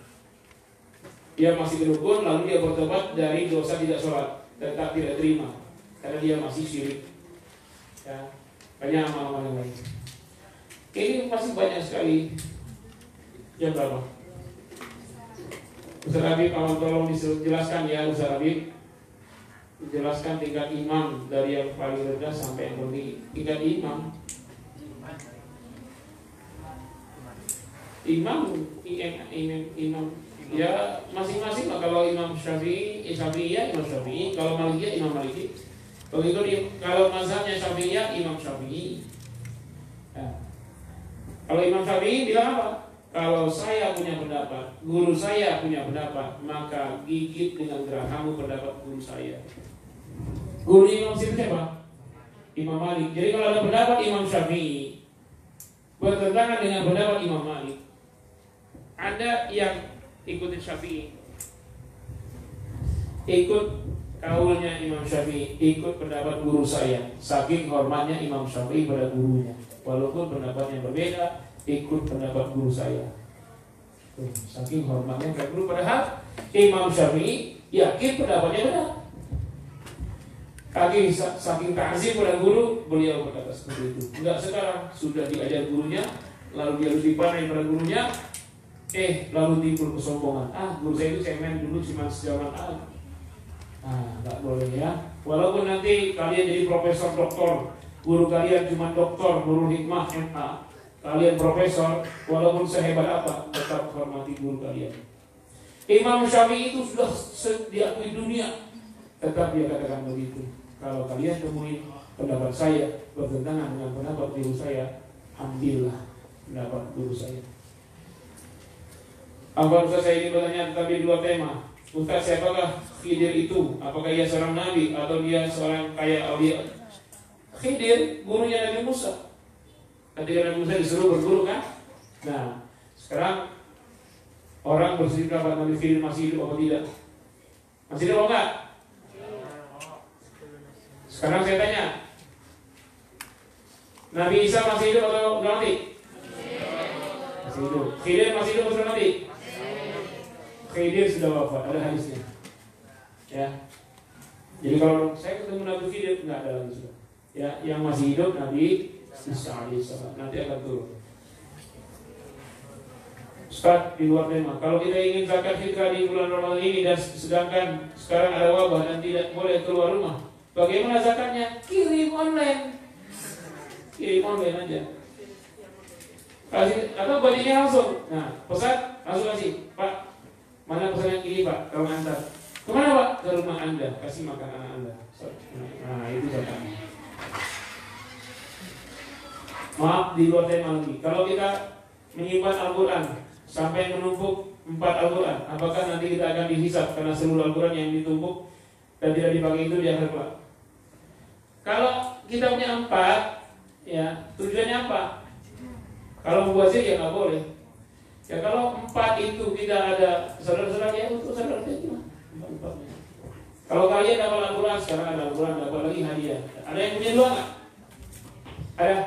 A: Dia masih berukun, lalu dia bertobat dari dosa tidak sholat, tetap tidak terima, karena dia masih syirik. Ya, banyak amal-amal yang lain. Ini masih banyak sekali. Jam berapa? Ustaz Habib, tolong dijelaskan ya Ustaz Habib. Jelaskan tingkat imam dari yang paling rendah sampai yang tinggi. Tingkat imam. Imam ya masing-masing lah. Kalau Imam Syafi'i ya Imam Syafi'i, kalau Maliki Imam Maliki. Begitu kalau mazhabnya Syafi'i Imam Syafi'i. Ya. Kalau Imam Syafi'i bilang apa? Kalau saya punya pendapat, guru saya punya pendapat, maka gigit dengan geraham pendapat guru saya. Guru Imam Syafi'i siapa? Imam Malik. Jadi kalau ada pendapat Imam Syafi'i bertentangan dengan pendapat Imam Malik, ada yang ikutin Syafi'i, ikut kaulnya Imam Syafi'i, ikut pendapat guru saya. Saking hormatnya Imam Syafi'i pada gurunya, walaupun pendapatnya berbeda, ikut pendapat guru saya. Saking hormatnya ke guru, padahal Imam Syafi'i yakin pendapatnya benar. Saking ta'zim pada guru, beliau berkata seperti itu. Enggak sekarang, sudah diajar gurunya, lalu dia harus dipanai pada gurunya, lalu timbul kesombongan. Guru saya itu cemen dulu cuma sejaman enggak boleh ya. Walaupun nanti kalian jadi profesor doktor, guru kalian cuma doktor, guru hikmah MA, kalian profesor, walaupun sehebat apa, tetap hormati guru kalian. Imam Syafi'i itu sudah diakui dunia, tetap dia katakan begitu. Kalau kalian temuin pendapat saya bertentangan dengan pendapat guru saya, ambillah pendapat guru saya. Ustaz saya ini bertanya tentang dua tema. Ustaz, siapakah Khidir itu? Apakah ia seorang nabi atau dia seorang kayak aulia? Khidir gurunya Nabi Musa. Ketika Nabi Musa disuruh berguru kan? Nah, sekarang orang berselisih pendapat Nabi Khidir masih hidup atau tidak? Masih hidup atau enggak? Sekarang saya tanya, Nabi Isa masih hidup atau sudah mati? Masih hidup. Khidir masih hidup atau sudah mati? Khidir sudah wafat, ada hadisnya. Ya. Jadi kalau saya ketemu Nabi hidup nggak ada lagi sudah. Ya, yang masih hidup Nabi Isa alaihissalam nanti akan turun. Ustaz, di luar tema, kalau kita ingin zakat fitrah di bulan Ramadan ini dan sedangkan sekarang ada wabah dan tidak boleh keluar rumah, bagaimana zakatnya? Kirim online aja. Kasih atau balinya langsung. Nah, pesan langsung kasih, Pak. Mana pesan yang ini, Pak? Tolong antar. Kemana, Pak? Ke rumah Anda. Kasih makan anak Anda. Nah, itu zakatnya. Maaf, di luar tema lagi. Kalau kita menyimpan Al-Quran sampai menumpuk 4 Al-Quran, apakah nanti kita akan dihisap karena seluruh Al-Quran yang ditumpuk dan tidak dipakai itu di akhirat kelak? Kalau kita punya 4, ya tujuannya apa? Kalau mubazir ya nggak boleh. Ya kalau 4 itu tidak ada saudara-saudara ya untuk saudara kita 4-4-nya. Kalau kalian dapat Al-Quran, sekarang ada Al-Quran, dapat lagi hadiah. Ada yang punya 2 nggak? Ada?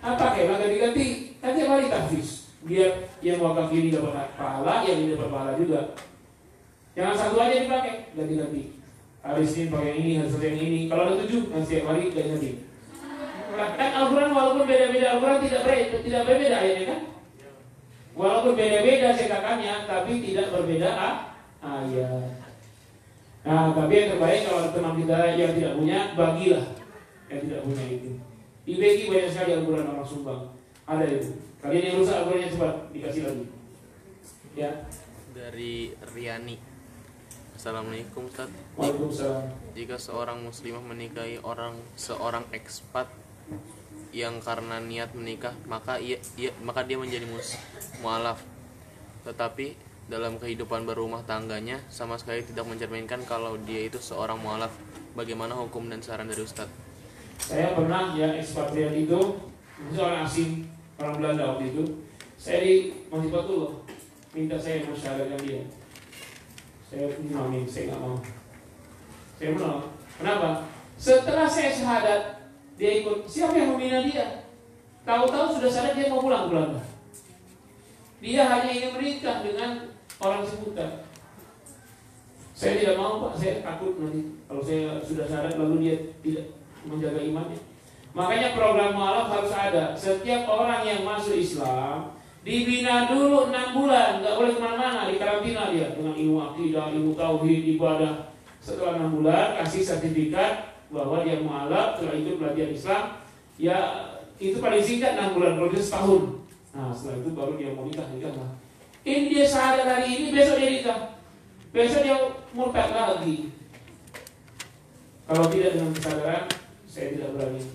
A: Apa kayak ganti-ganti? Nanti mari tahfiz. Biar yang wakaf ini dapat pahala, yang ini dapat pahala juga. Jangan satu aja dipakai, ganti-ganti. Hari Senin pakai yang ini, hari Senin yang ini. Kalau ada 7, nanti setiap hari ganti. Kan Al-Quran walaupun beda-beda, Al-Quran tidak berbeda ayatnya kan? Walaupun beda-beda cetakannya, tapi tidak berbeda ayat. Nah, tapi yang terbaik kalau teman kita yang tidak punya, bagilah yang tidak punya itu. Dibagi banyak sekali Al-Quran orang sumbang. Ada itu. Kalian yang rusak Al-Qurannya cepat dikasih lagi. Ya.
C: Dari Riani. Assalamualaikum Ustaz.
A: Waalaikumsalam.
C: Jika seorang muslimah menikahi seorang ekspat yang karena niat menikah maka dia menjadi mualaf, tetapi dalam kehidupan berumah tangganya sama sekali tidak mencerminkan kalau dia itu seorang mualaf. Bagaimana hukum dan saran dari Ustaz?
A: Saya pernah yang ekspatriat itu, orang asing, orang Belanda waktu itu. Saya di Masjidul minta saya mensyahadatkan dia. Saya menolak, saya nggak mau. Saya menolak. Kenapa? Setelah saya syahadat, dia ikut. Siapa yang membina dia? Tahu-tahu sudah syahadat dia mau pulang ke Belanda. Dia hanya ingin menikah dengan orang sebutan. Saya tidak mau, Pak. Saya takut nanti kalau saya sudah syahadat lalu dia tidak menjaga imannya. Makanya program mualaf harus ada. Setiap orang yang masuk Islam dibina dulu 6 bulan, nggak boleh kemana-mana, di karantina dia dengan ilmu akidah, ilmu tauhid, ibadah. Setelah 6 bulan kasih sertifikat bahwa dia mualaf, setelah itu pelatihan Islam. Ya itu paling singkat 6 bulan, kalau bisa setahun. Nah setelah itu baru dia mau nikah lah. Ini dia syahadat hari ini, besok dia nikah, besok dia murtad lagi. Kalau tidak dengan kesadaran, saya tidak berani.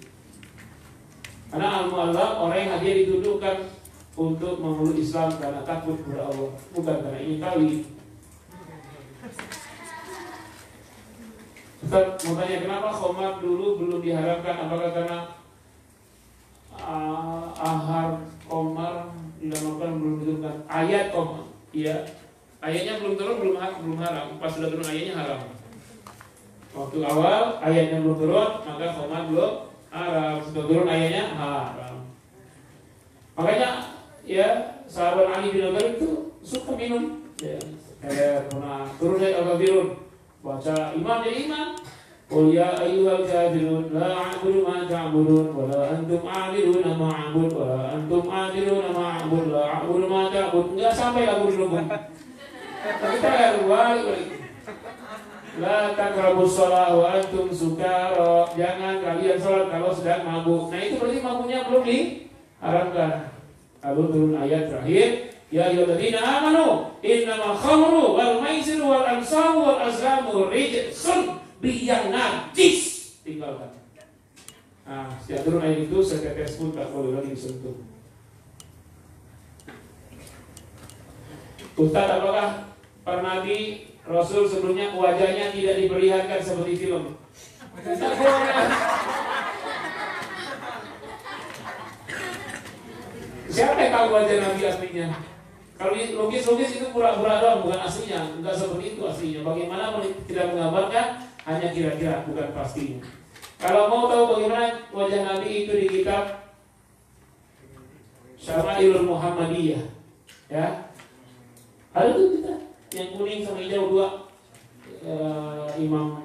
A: Karena al-mu'allaf orang yang hadir didudukkan untuk memeluk Islam karena takut kepada Allah, bukan karena ingin kawin. Ustaz mau tanya, kenapa khamar dulu belum diharamkan? Apakah karena ahar khamar dinamakan belum diturunkan? Ayat khamar, iya. Ayatnya belum turun, belum haram. Pas sudah turun ayatnya haram. Waktu awal ayatnya belum turun, maka khamar belum haram. Sudah turun ayatnya haram. Makanya ya sahabat Ali bin Abi Thalib itu suka minum. Ya, pernah turun ayat Al-Kafirun, baca imam jadi imam. Qul ya ayyuhal kafirun la a'budu ma ta'budun wa la antum 'abiduna ma a'bud wa la antum 'abiduna ma a'bud la a'budu ma ta'bud. Enggak sampai lagu dulu. Kita balik. La taqrabus shalah wa antum sukara. Jangan kalian salat kalau sedang mabuk. Nah itu berarti mabuknya belum diharamkan. Lalu turun ayat terakhir, ya ayyuhalladzina amanu innamal khamru wal maisiru wal ansabu wal azlamu rijsun yang najis. Tinggalkan. Nah, setiap turun ayat itu setetes pun tak boleh lagi disentuh. Ustaz, apakah para nabi Rasul sebelumnya wajahnya tidak diperlihatkan seperti film? Tak boleh. Siapa yang tahu wajah Nabi aslinya? Kalau logis itu pura-pura doang, bukan aslinya. Enggak seperti itu aslinya. Bagaimana tidak menggambarkan, hanya kira-kira, bukan pastinya. Kalau mau tahu bagaimana wajah Nabi itu di kitab Syama'ilul Muhammadiyah, ya, ada tuh kita yang kuning sama hijau 2. Imam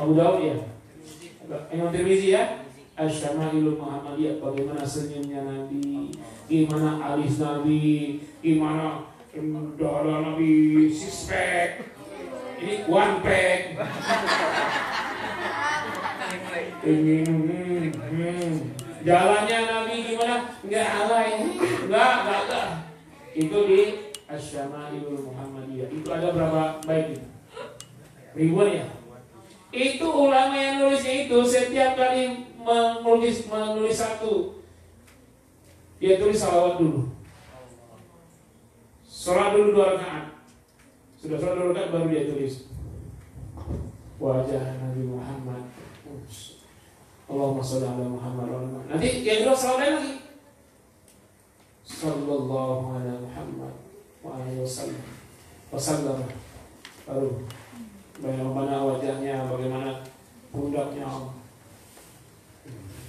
A: Abu Daud ya, Imam Tirmizi ya, Asy-Syama'ilul Muhammadiyah, bagaimana senyumnya Nabi, gimana alis Nabi, gimana dada Nabi six pack, ini one pack. Jalannya Nabi gimana? Enggak alay, enggak. Itu di Asy-Syama'ilul Muhammadiyah. Itu ada berapa bait itu? Ribuan ya. Itu ulama yang nulisnya itu setiap kali menulis satu, dia tulis salawat dulu. Salat dulu 2 rakaat. Sudah salat 2 rakaat baru dia tulis wajah Nabi Muhammad. Allahumma sholli ala Muhammad. Nanti yang kedua salawat lagi. Sallallahu ala Muhammad wa alihi wasallam. Baru bagaimana wajahnya, bagaimana pundaknya.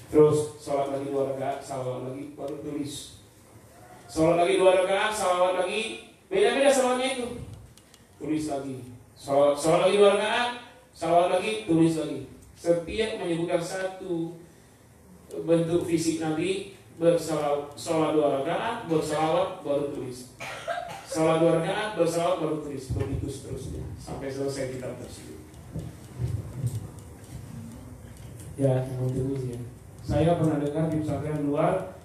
A: Terus salat lagi 2 rakaat, salawat lagi, baru tulis. Salat lagi 2 rakaat, salawat lagi, beda-beda salawatnya itu. Tulis lagi. Salat lagi 2 rakaat, salawat lagi, tulis lagi. Setiap menyebutkan satu bentuk fisik Nabi, bersalat 2 rakaat, bersalawat, baru tulis. Salat 2 rakaat, bersalawat, baru tulis. Begitu seterusnya sampai selesai kitab tersebut. Ya, yang tulis ya. Saya pernah dengar di pesantren luar,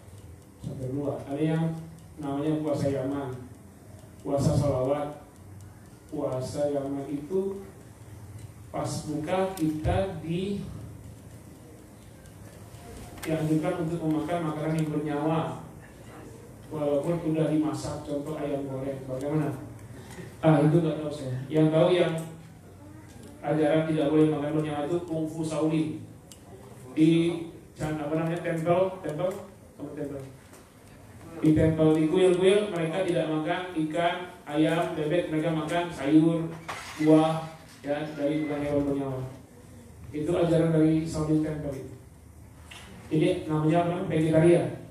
A: ada yang namanya puasa Yaman, puasa salawat. Puasa Yaman itu pas buka kita dianjurkan untuk memakan makanan yang bernyawa, walaupun sudah dimasak, contoh ayam goreng. Bagaimana? Itu nggak tahu saya. Yang tahu yang ajaran tidak boleh makan bernyawa itu kungfu Shaolin di tempel di tempel, di kuil-kuil mereka tidak makan ikan, ayam, bebek, mereka makan sayur, buah ya, dari bukan hewan bernyawa. Itu ajaran dari Shaolin Temple itu. Ini namanya apa? Vegetarian.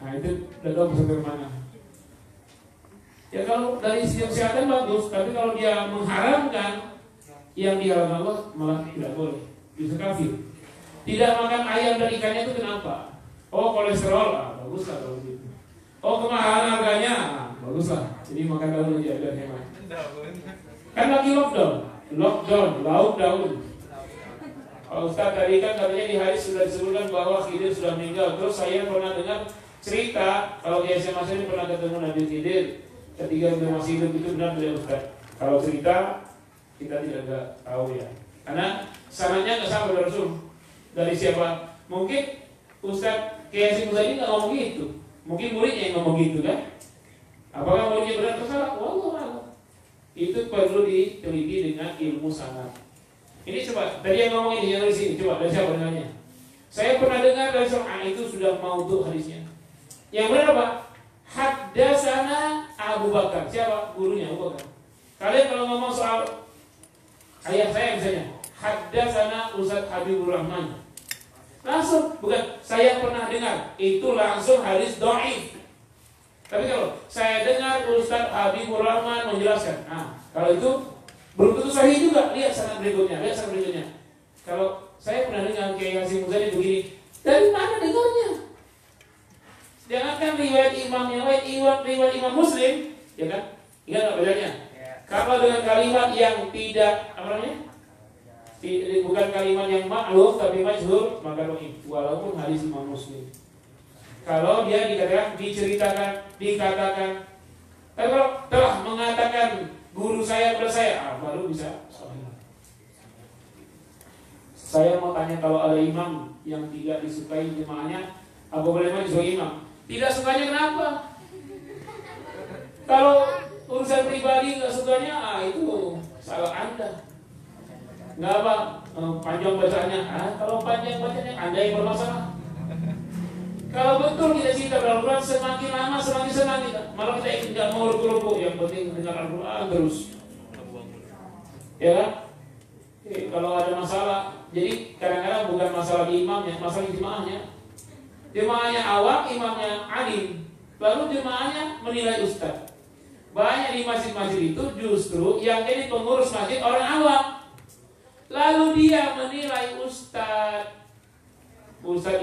A: Nah itu udah tahu pesantren mana. Ya kalau dari sisi kesehatan bagus, tapi kalau dia mengharamkan yang diharamkan Allah malah tidak boleh, bisa kafir. Tidak makan ayam dan ikannya itu kenapa? Oh kolesterol, baguslah kalau gitu. Oh kemahalan harganya, baguslah. Jadi makan daun aja biar hemat. Kan lagi lockdown, lauk daun. Kalau Ustaz tadi kan katanya di hadis sudah disebutkan bahwa Khidir sudah meninggal. Terus saya pernah dengar cerita kalau di SMA ini pernah ketemu Nabi Khidir ketika beliau masih hidup, itu benar tidak Ustaz? Kalau cerita kita tidak tahu ya, karena sanadnya nggak sama dari Rasul. Dari siapa? Mungkin Ustaz Kiai Hasyim Muzadi nggak ngomong gitu. Mungkin muridnya yang ngomong gitu kan? Apakah muridnya benar atau salah? Wallahu a'lam. Itu perlu diteliti dengan ilmu sanad. Ini coba, tadi yang ngomong ini, yang dari sini, coba dari siapa dengannya? Saya pernah dengar dari seorang itu sudah maudhu hadisnya. Yang benar apa? Haddatsana Abu Bakar. Siapa? Gurunya Abu Bakar. Kalian kalau ngomong soal ayah saya misalnya, haddatsana Ustaz Habibur Rahman. Langsung, bukan saya pernah dengar, itu langsung hadis dhaif. Tapi kalau saya dengar Ustaz Habibur Rahman menjelaskan, kalau itu belum tentu sahih juga. Lihat sanad berikutnya, Kalau saya pernah dengar Kiai Hasyim Muzadi begini, dari mana dengarnya? Jangankan riwayat imam yang lain, riwayat Imam Muslim, ya kan? Ingat nggak bedanya? Kalau dengan kalimat yang tidak, apa namanya? Bukan kalimat yang ma'luf tapi majhul, maka dhaif. Walaupun hadis Imam Muslim. Kalau dia dikatakan, tapi kalau telah mengatakan guru saya kepada saya, baru bisa sahih. Saya mau tanya, kalau ada imam yang tidak disukai jemaahnya, apa boleh maju imam? Tidak sukanya kenapa? Kalau urusan pribadi nggak sukanya, itu salah Anda. Nggak apa, panjang bacanya. Kalau panjang bacanya, Anda yang bermasalah. Kalau betul kita cinta Al-Quran, semakin lama semakin senang kita. Malah kita tidak mau ruku-ruku, yang penting dengar Al-Quran terus. Ya kan? Kalau ada masalah, jadi kadang-kadang bukan masalah di imamnya, masalah di jemaahnya. Jemaahnya awam, imamnya alim. Lalu jemaahnya menilai ustaz. banyak di masjid-masjid itu justru yang jadi pengurus masjid orang awam. Lalu dia menilai ustadz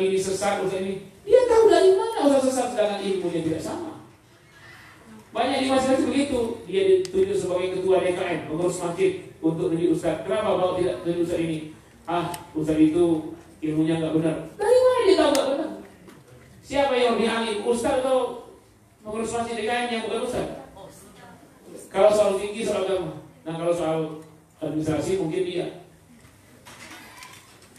A: ini sesat, ustadz ini. Dia tahu dari mana ustadz sesat sedangkan ilmunya tidak sama. Banyak di masjid begitu. Dia ditunjuk sebagai ketua DKM, pengurus masjid untuk menjadi ustadz. Kenapa bawa tidak jadi ustadz ini? Ustadz itu ilmunya nggak benar. Dari mana dia tahu nggak benar? Siapa yang dialim? Ustadz atau pengurus masjid DKM yang bukan ustadz? Kalau soal tinggi soal agama. Nah kalau soal administrasi mungkin dia.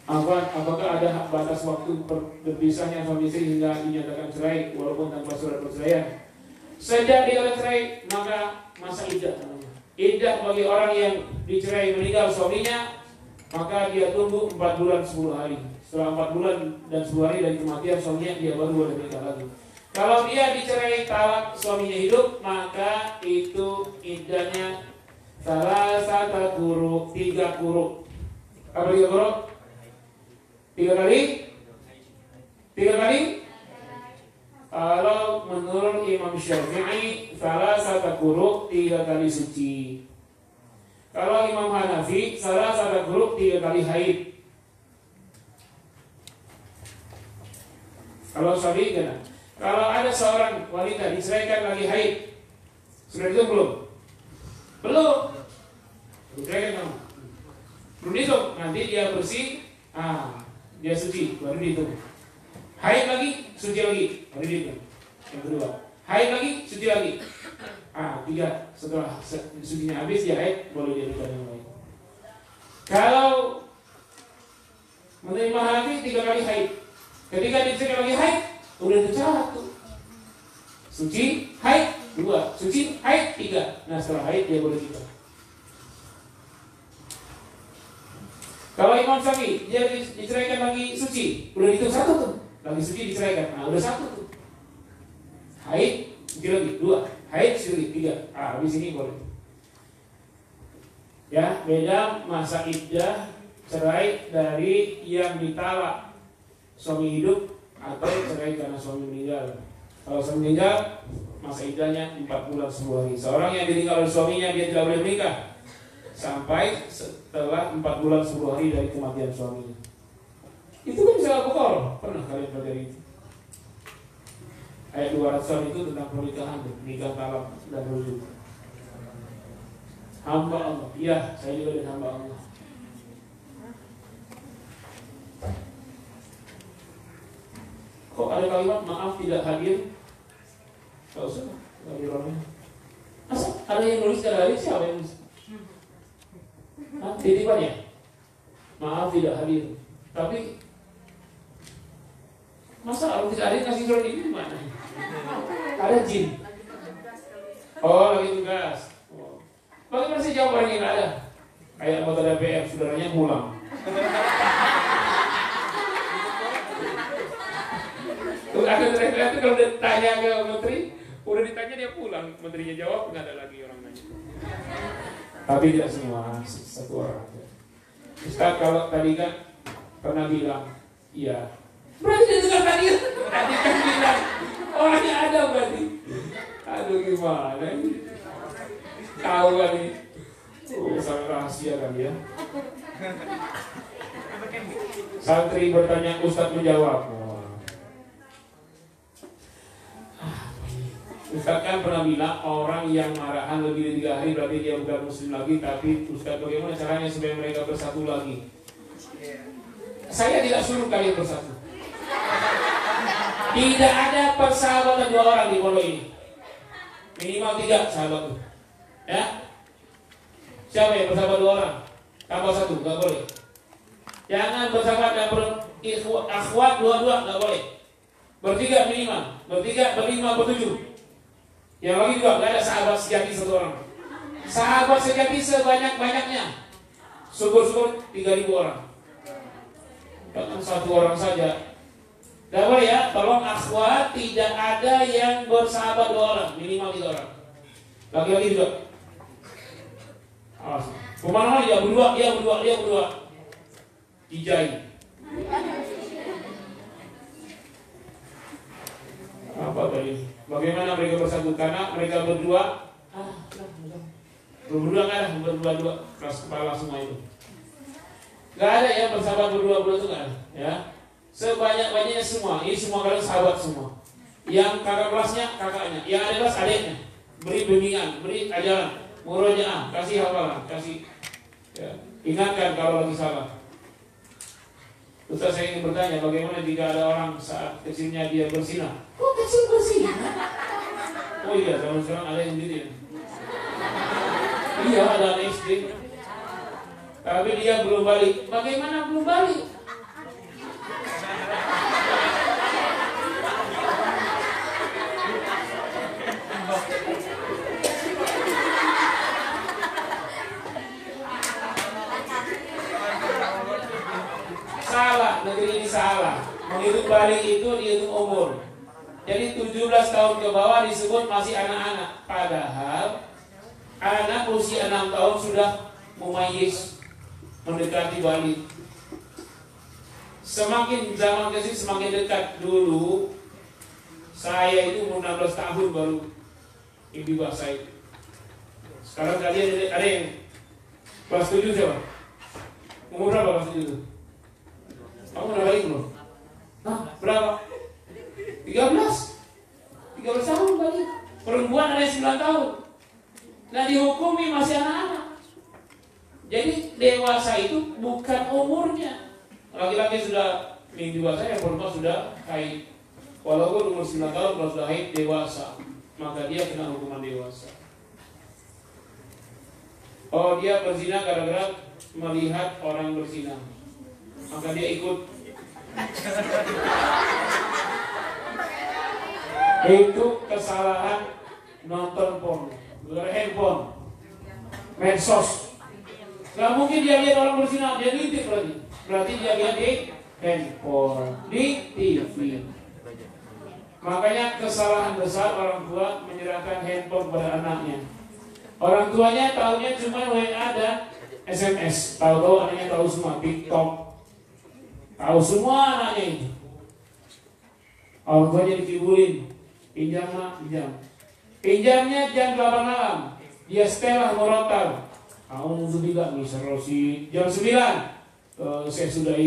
A: Apakah ada batas waktu berpisahnya suami istri hingga dinyatakan cerai walaupun tanpa surat perceraian? Sejak dia cerai maka masa iddah namanya. Iddah bagi orang yang dicerai meninggal suaminya maka dia tunggu 4 bulan 10 hari. Setelah 4 bulan dan 10 hari dari kematian suaminya dia baru boleh menikah lagi. Kalau dia dicerai talak suaminya hidup maka itu iddahnya salah satu kuruk 3 kuruk. Apa 3 kuruk? 3 kali? Kalau menurut Imam Syafi'i salah satu kuruk 3 kali suci. Kalau Imam Hanafi salah satu kuruk 3 kali haid. Kalau Syafi'i kan? Kalau ada seorang wanita diceraikan lagi haid, sudah itu belum? Belum. Diceraikan kamu. Belum dihitung. Nanti dia bersih. Dia suci, baru dihitung. Haid lagi, suci lagi, baru dihitung. Yang kedua, haid lagi, suci lagi. 3. Setelah sucinya habis dia haid, boleh dia nikah yang lain. Kalau menerima Hanafi 3 kali haid. Ketika diceraikan lagi haid, udah itu 1. Suci, haid 2, suci, haid 3. Nah setelah haid dia boleh nikah. Kalau Imam Syafi'i dia diceraikan lagi suci, udah itu 1 tuh. Lagi suci diceraikan, udah 1 tuh. Haid, suci lagi 2, haid suci 3. Habis ini boleh. Ya, beda masa iddah cerai dari yang ditalak suami hidup atau cerai karena suami meninggal. Kalau suami meninggal, masa iddahnya 4 bulan 10 hari. Seorang yang ditinggal oleh suaminya dia tidak boleh menikah sampai setelah 4 bulan 10 hari dari kematian suaminya. Itu kan bisa Al-Baqarah. Pernah kalian pelajari itu? Ayat 200 itu tentang pernikahan, nikah talak dan rujuk. Hamba Allah. Iya, saya juga dari hamba Allah. Kok ada kalimat maaf tidak hadir? Gak usah, gak ada orangnya. Masa ada yang nulis tidak hadir? Siapa yang nulis? Titipannya? Maaf tidak hadir. Tapi masa kalau tidak hadir kasih surat ini gimana? Ada jin. Oh, lagi tugas. Bagaimana sih jawabannya nggak ada? Kayak anggota DPR, saudaranya pulang. Tuh ada DPR itu kalau ditanya ke menteri, udah ditanya dia pulang, menterinya jawab nggak ada lagi orang nanya. Tapi tidak semua, satu orang. Ustaz kalau tadi kan pernah bilang, iya. Berarti dia dengar tadi kan bilang orangnya ada berarti. Aduh gimana ini? Tahu kan ini? Sangat rahasia kan ya. Santri bertanya, Ustaz menjawab. Ustaz kan pernah bilang orang yang marahan lebih dari 3 hari berarti dia bukan muslim lagi. Tapi Ustaz bagaimana caranya supaya mereka bersatu lagi? Saya tidak suruh kalian bersatu. Tidak ada persahabatan 2 orang di pondok ini. Minimal 3 sahabat tuh. Ya? Siapa yang bersahabat 2 orang? Tambah 1, gak boleh. Jangan bersahabat dan berakhwat 2-2, gak boleh. Bertiga minimal. Bertiga, berlima, bertujuh. Yang lagi juga gak ada sahabat sejati 1 orang. Sahabat sejati sebanyak-banyaknya. Syukur-syukur 3.000 orang. Bahkan 1 orang saja. Gak boleh ya, tolong akhwat tidak ada yang bersahabat 2 orang, minimal 3 orang. Laki-laki juga. Awas. Kemana dia berdua, dia berdua. Ijai. Apa tadi? Bagaimana mereka bersatu? Karena mereka berdua Berdua nggak ada, berdua kelas kepala semua itu. Nggak ada ya bersahabat berdua itu nggak ada. Ya, sebanyak-banyaknya semua. Ini semua kalian sahabat semua. Yang kakak kelasnya kakaknya, yang ada kelas adiknya. Beri bimbingan, beri ajaran, murojaah, kasih hafalan, kasih. Ya, ingatkan kalau lagi salah. Ustaz, saya ingin bertanya, bagaimana jika ada orang saat kecilnya dia bersinah? Kok kecil bersinah? Oh iya, zaman sekarang ada yang gitu ya. Iya, ada anak SD. Tapi dia belum balik. Bagaimana belum balik? Salah, negeri ini salah. Menghitung balik itu dihitung umur. Jadi 17 tahun ke bawah disebut masih anak-anak. Padahal anak usia 6 tahun sudah mumayyiz, mendekati balik. Semakin zaman kesini semakin dekat. Dulu saya itu umur 16 tahun baru ibu saya. Sekarang kalian ada yang kelas 7 siapa? Umur berapa kelas 7? Kamu udah balik belum? Hah? Berapa? 13 tahun balik. Perempuan ada yang 9 tahun. Nah, dihukumi masih anak-anak. Jadi dewasa itu bukan umurnya. Laki-laki sudah dewasa, yang perempuan sudah haid. Walaupun umur 9 tahun kalau sudah haid dewasa, maka dia kena hukuman dewasa. Oh, dia berzina gara-gara melihat orang berzina, maka dia ikut. Itu kesalahan nonton porno, handphone, medsos. Gak mungkin dia lihat orang berzina, dia ngintip lagi. Berarti dia lihat di handphone, di TV. Makanya kesalahan besar orang tua menyerahkan handphone pada anaknya. Orang tuanya tahunya cuma WA dan SMS. Tahu-tahu anaknya tahu semua, TikTok. Tahu semua anaknya itu. Orang tuanya dikibulin, pinjam mak, pinjam. Pinjamnya jam 8 malam. Dia setelah merotal. Alhamdulillah, misal Rosi jam 9. Saya sudah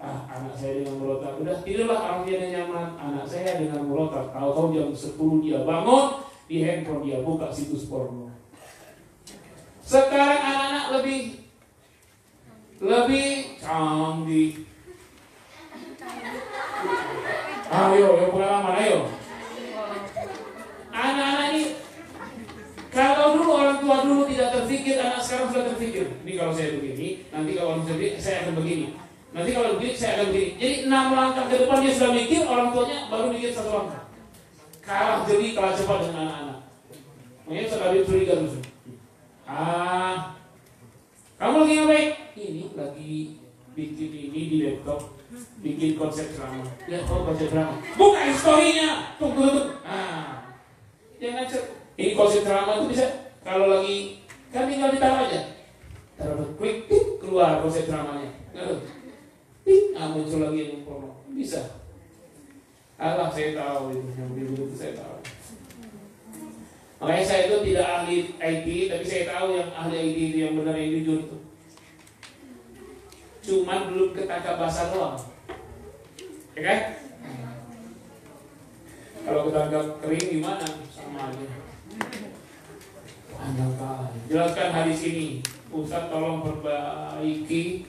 A: anak saya dengan merotal. Udah tidurlah, alhamdulillah nyaman. Anak saya dengan merotal. Tahu-tahu jam 10 dia bangun, di handphone dia buka situs porno. Sekarang anak-anak lebih canggih. Ayo, yang pengalaman, ayo. Anak-anak ini, kalau dulu orang tua dulu tidak terpikir, anak sekarang sudah terpikir. Ini kalau saya begini, nanti kalau saya akan begini. Nanti kalau begini, saya akan begini. Jadi 6 langkah ke depan dia sudah mikir, orang tuanya baru mikir 1 langkah. Kalah cepat dengan anak-anak. Makanya sekali curiga dulu. Kamu lagi ngapain? Ini lagi bikin ini di laptop, bikin konsep drama. Lihat konsep drama. Buka historinya. Tunggu. Jangan ini konsep drama itu bisa kalau lagi kan tinggal ditaruh aja. Taruh klik, keluar konsep dramanya. Muncul lagi yang porno. Bisa. Allah, saya tahu itu yang begitu saya tahu. Makanya saya itu tidak ahli IT, tapi saya tahu yang ahli IT itu yang benar yang jujur itu. Cuman belum ketangkap basah doang. Ya kan? Kalau ketangkap kering gimana? Sama aja. Panjang kali. Jelaskan hadis ini. Ustaz tolong perbaiki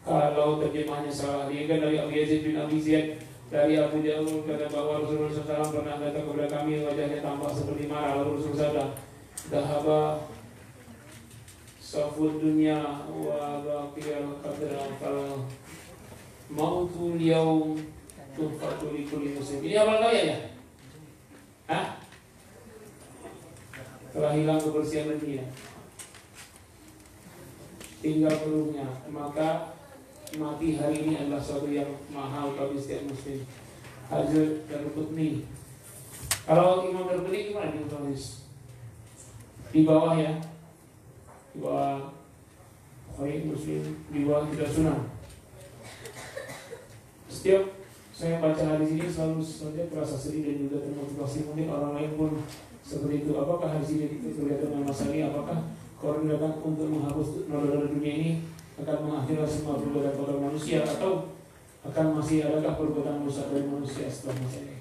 A: kalau terjemahnya salah. Dia kan dari Abu Yazid bin Abi Ziyad, dari Abu Ja'far kata bahwa Rasulullah SAW pernah datang kepada kami, wajahnya tampak seperti marah. Lalu Rasulullah dahaba safud dunya wa baqiyal qadra fal mautul yaum tuhfatu li kulli muslim. Ini apa kalian ya? Telah hilang kebersihan dunia, tinggal peluknya, maka mati hari ini adalah sesuatu yang mahal bagi setiap muslim. Hadis Darqutni. Kalau Imam Darqutni gimana ditulis? Di bawah ya, di bawah Sahih Muslim, di bawah tidak sunnah. Setiap saya baca hadis ini selalu saja terasa sedih dan juga termotivasi. Mungkin orang lain pun seperti itu. Apakah hadis ini kelihatan dengan masalah ini? Apakah Kalau digunakan untuk menghapus noda-noda dunia ini, akan mengakhiri semua perbuatan manusia, atau akan masih adakah perbuatan dosa dari manusia setelah masa ini?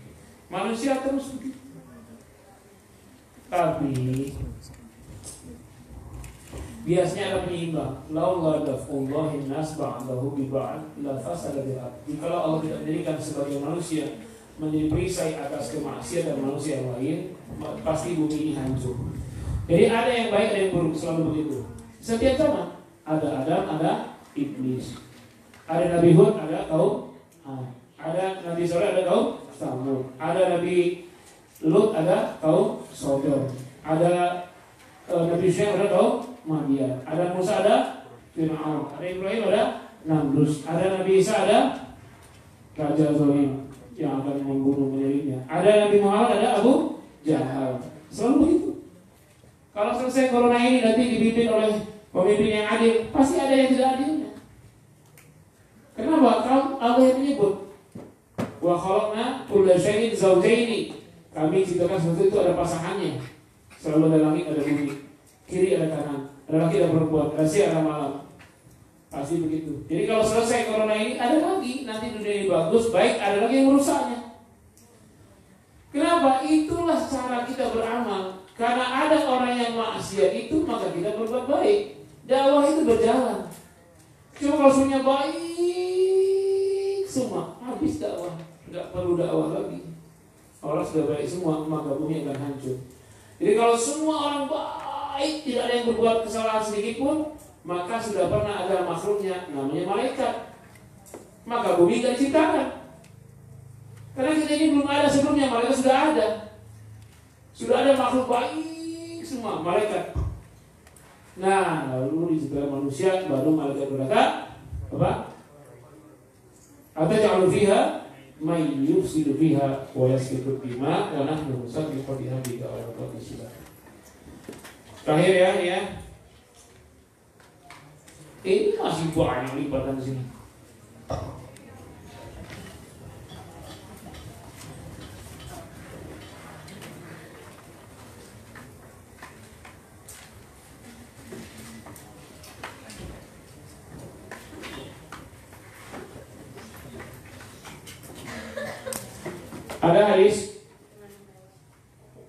A: Manusia terus begitu. Tapi biasanya ada penyeimbang. Laula daf'ullahi nas ba'dahu bi ba'd la fasada bil ard. Jika Allah tidak menjadikan sebagai manusia menjadi perisai atas kemaksiatan manusia yang lain, pasti bumi ini hancur. Jadi ada yang baik, ada yang buruk, selalu begitu. Setiap zaman ada Adam, ada iblis. Ada Nabi Hud, ada kaum Ad. Ada Nabi Saleh, ada kaum Samud. Ada Nabi Lut, ada kaum Sodom. Ada Nabi Syekh, ada kaum Madian. Ada Musa, ada Fir'aun. Ada Ibrahim, ada Namrus. Ada Nabi Isa, ada Raja Zalim yang akan membunuh menjadinya. Ada Nabi Muhammad, ada Abu Jahal. Selalu begitu. Kalau selesai corona ini nanti dipimpin oleh pemimpin yang adil, pasti ada yang tidak adilnya. Kenapa? Kalau Allah yang menyebut, wa khalaqna kulla syai'in zawjaini. Kami ciptakan sesuatu itu ada pasangannya. Selalu ada langit, ada bumi, kiri ada kanan, ada laki, ada perempuan, ada siang, ada malam. Pasti begitu. Jadi kalau selesai corona ini ada lagi, nanti dunia ini bagus, baik, ada lagi yang merusaknya. Kenapa? Itulah cara kita beramal. Karena ada orang yang maksiat itu, maka kita berbuat baik. Dakwah itu berjalan. Cuma kalau semuanya baik semua, habis dakwah, nggak perlu dakwah lagi. Orang sudah baik semua, maka bumi akan hancur. Jadi kalau semua orang baik, tidak ada yang berbuat kesalahan sedikit pun, maka sudah pernah ada makhluknya, namanya malaikat. Maka bumi tidak diciptakan. Karena kita ini belum ada sebelumnya, malaikat sudah ada. Sudah ada makhluk baik semua, malaikat. Nah, lalu diciptakan manusia, baru malaikat berkata, apa? Ataj'alu fiha may yufsidu fiha wa yasfiku dima wa nahnu nusabbihu bihamdika wa nuqaddisuka. Terakhir ya. Ini masih banyak lipatan sini. Ada hadis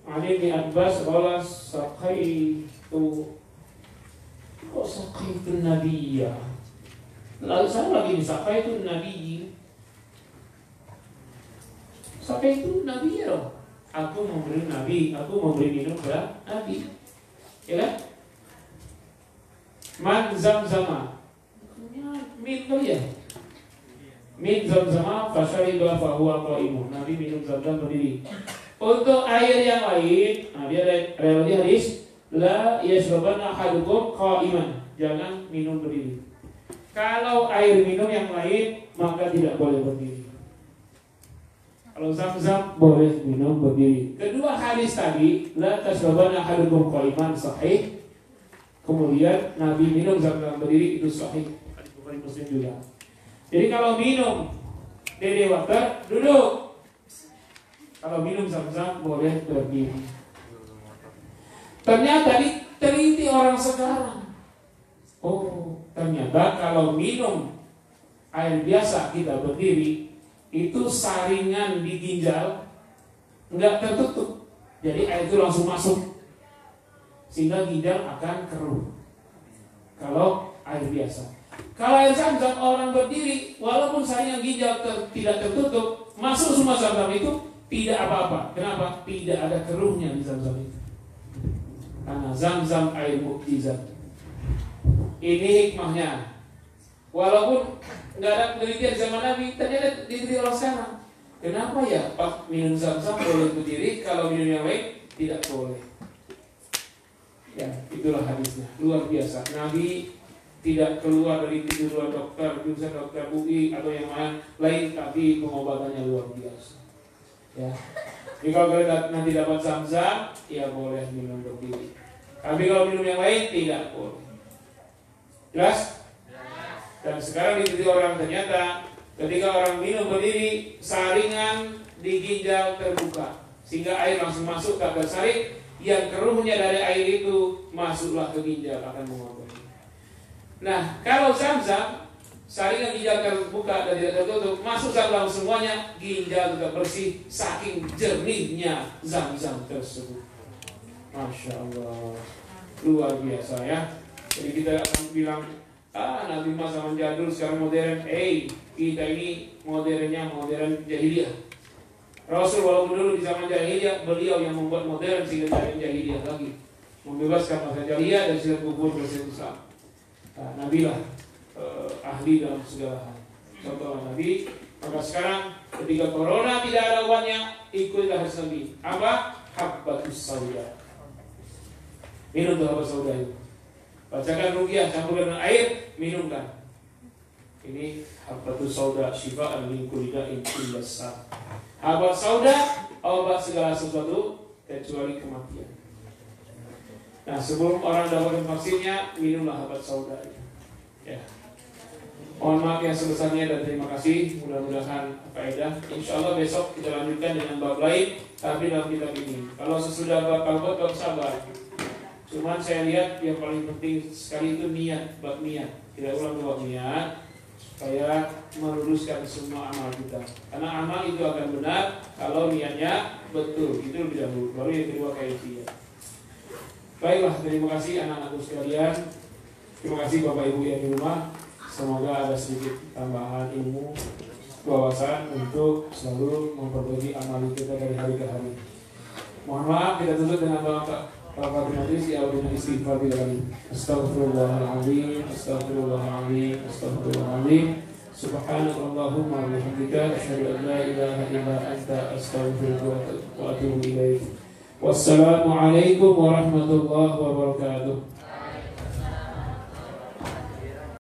A: Ali bin Abbas qala saqaitu nabiyya. Lalu saya lagi saqaitu nabiyyi. Saqaitu nabiyya. Aku memberi nabi, aku memberi minum kepada nabi. Ya kan? Man zamzama. Min ya. Min zamzama fashariba fahuwa qaimun. Nabi minum zam-zam berdiri. Untuk air yang lain, dia ada lagi hadis, la yashrabanna ahadukum qaiman. Jangan minum berdiri. Kalau air minum yang lain, maka tidak boleh berdiri. Kalau zam-zam boleh minum berdiri. Kedua hadis tadi, la tashrabanna ahadukum qaiman sahih. Kemudian Nabi minum zam-zam berdiri, itu sahih. Hadis Bukhari Muslim juga. Jadi kalau minum dede water, duduk. Kalau minum zam-zam boleh berdiri. Ternyata diteliti orang sekarang. Oh, ternyata kalau minum air biasa kita berdiri, itu saringan di ginjal nggak tertutup. Jadi air itu langsung masuk, sehingga ginjal akan keruh. Kalau air biasa. Kalau air zam-zam orang berdiri, walaupun saringan ginjal tidak tertutup, masuk semua zam-zam itu tidak apa-apa. Kenapa? Tidak ada keruhnya di zam-zam itu. Karena zam-zam air mukjizat. Ini hikmahnya. Walaupun nggak ada penelitian zaman Nabi, ternyata diteliti orang sekarang. Kenapa ya Pak minum zam-zam boleh berdiri, kalau minum yang lain tidak boleh? Ya, itulah hadisnya. Luar biasa. Nabi tidak keluar dari tiduran dokter, jurusan dokter UI atau yang lain, tapi pengobatannya luar biasa. Ya, jadi kalau kalian nanti dapat zam-zam, ya boleh minum berdiri. Tapi kalau minum yang lain tidak boleh. Jelas? Dan sekarang diteliti orang, ternyata ketika orang minum berdiri, saringan di ginjal terbuka, sehingga air langsung masuk, tak tersaring, yang keruhnya dari air itu masuklah ke ginjal akan mengotori. Nah, kalau Zam-Zam saringan ginjal terbuka dan tidak tertutup, masuk dalam semuanya, ginjal juga bersih saking jernihnya Zam-Zam tersebut. Masya Allah, luar biasa ya. Jadi kita akan bilang, nanti masa zaman jadul sekarang modern. Kita ini modernnya modern jahiliyah. Rasul walaupun dulu di zaman jahiliyah, beliau yang membuat modern sehingga dari jahiliyah lagi, membebaskan masa jahiliyah dan sila kubur bersih Islam. Nah, Nabi lah ahli dalam segala hal. Contoh Nabi. Maka sekarang ketika corona tidak ada obatnya, ikutlah Nabi. Apa? Habbatus sauda. Minum tuh habbat sauda itu. Bacakan ruqyah campur dengan air, minumkan. Ini habbatus sauda syifa'an min kulli da'in illa as-sam. Habbat sauda obat segala sesuatu kecuali kematian. Nah, sebelum orang dapatkan vaksinnya, minumlah habbat sauda. Ya. Mohon maaf yang sebesarnya dan terima kasih. Mudah-mudahan faedah. Insyaallah besok kita lanjutkan dengan bab lain, tapi dalam kitab ini. Kalau sesudah bab bab sabar. Cuman saya lihat yang paling penting sekali itu niat, bab niat. Tidak ulang bab niat, supaya meluruskan semua amal kita. Karena amal itu akan benar kalau niatnya betul. Itu lebih dahulu. Baru yang kedua kaifiyah. Baiklah, terima kasih anak-anakku sekalian. Terima kasih Bapak Ibu yang di rumah. Semoga ada sedikit tambahan ilmu, wawasan untuk selalu memperbaiki amal kita dari hari ke hari. Mohon maaf, kita tutup dengan doa Bapak Majlis ya Allah istighfar billah. Astaghfirullahaladzim, astaghfirullahaladzim, astaghfirullahaladzim. Subhanallahumma wa bihamdika asyhadu an la ilaha illa anta astaghfiruka wa atubu ilaik. Wassalamualaikum warahmatullahi wabarakatuh.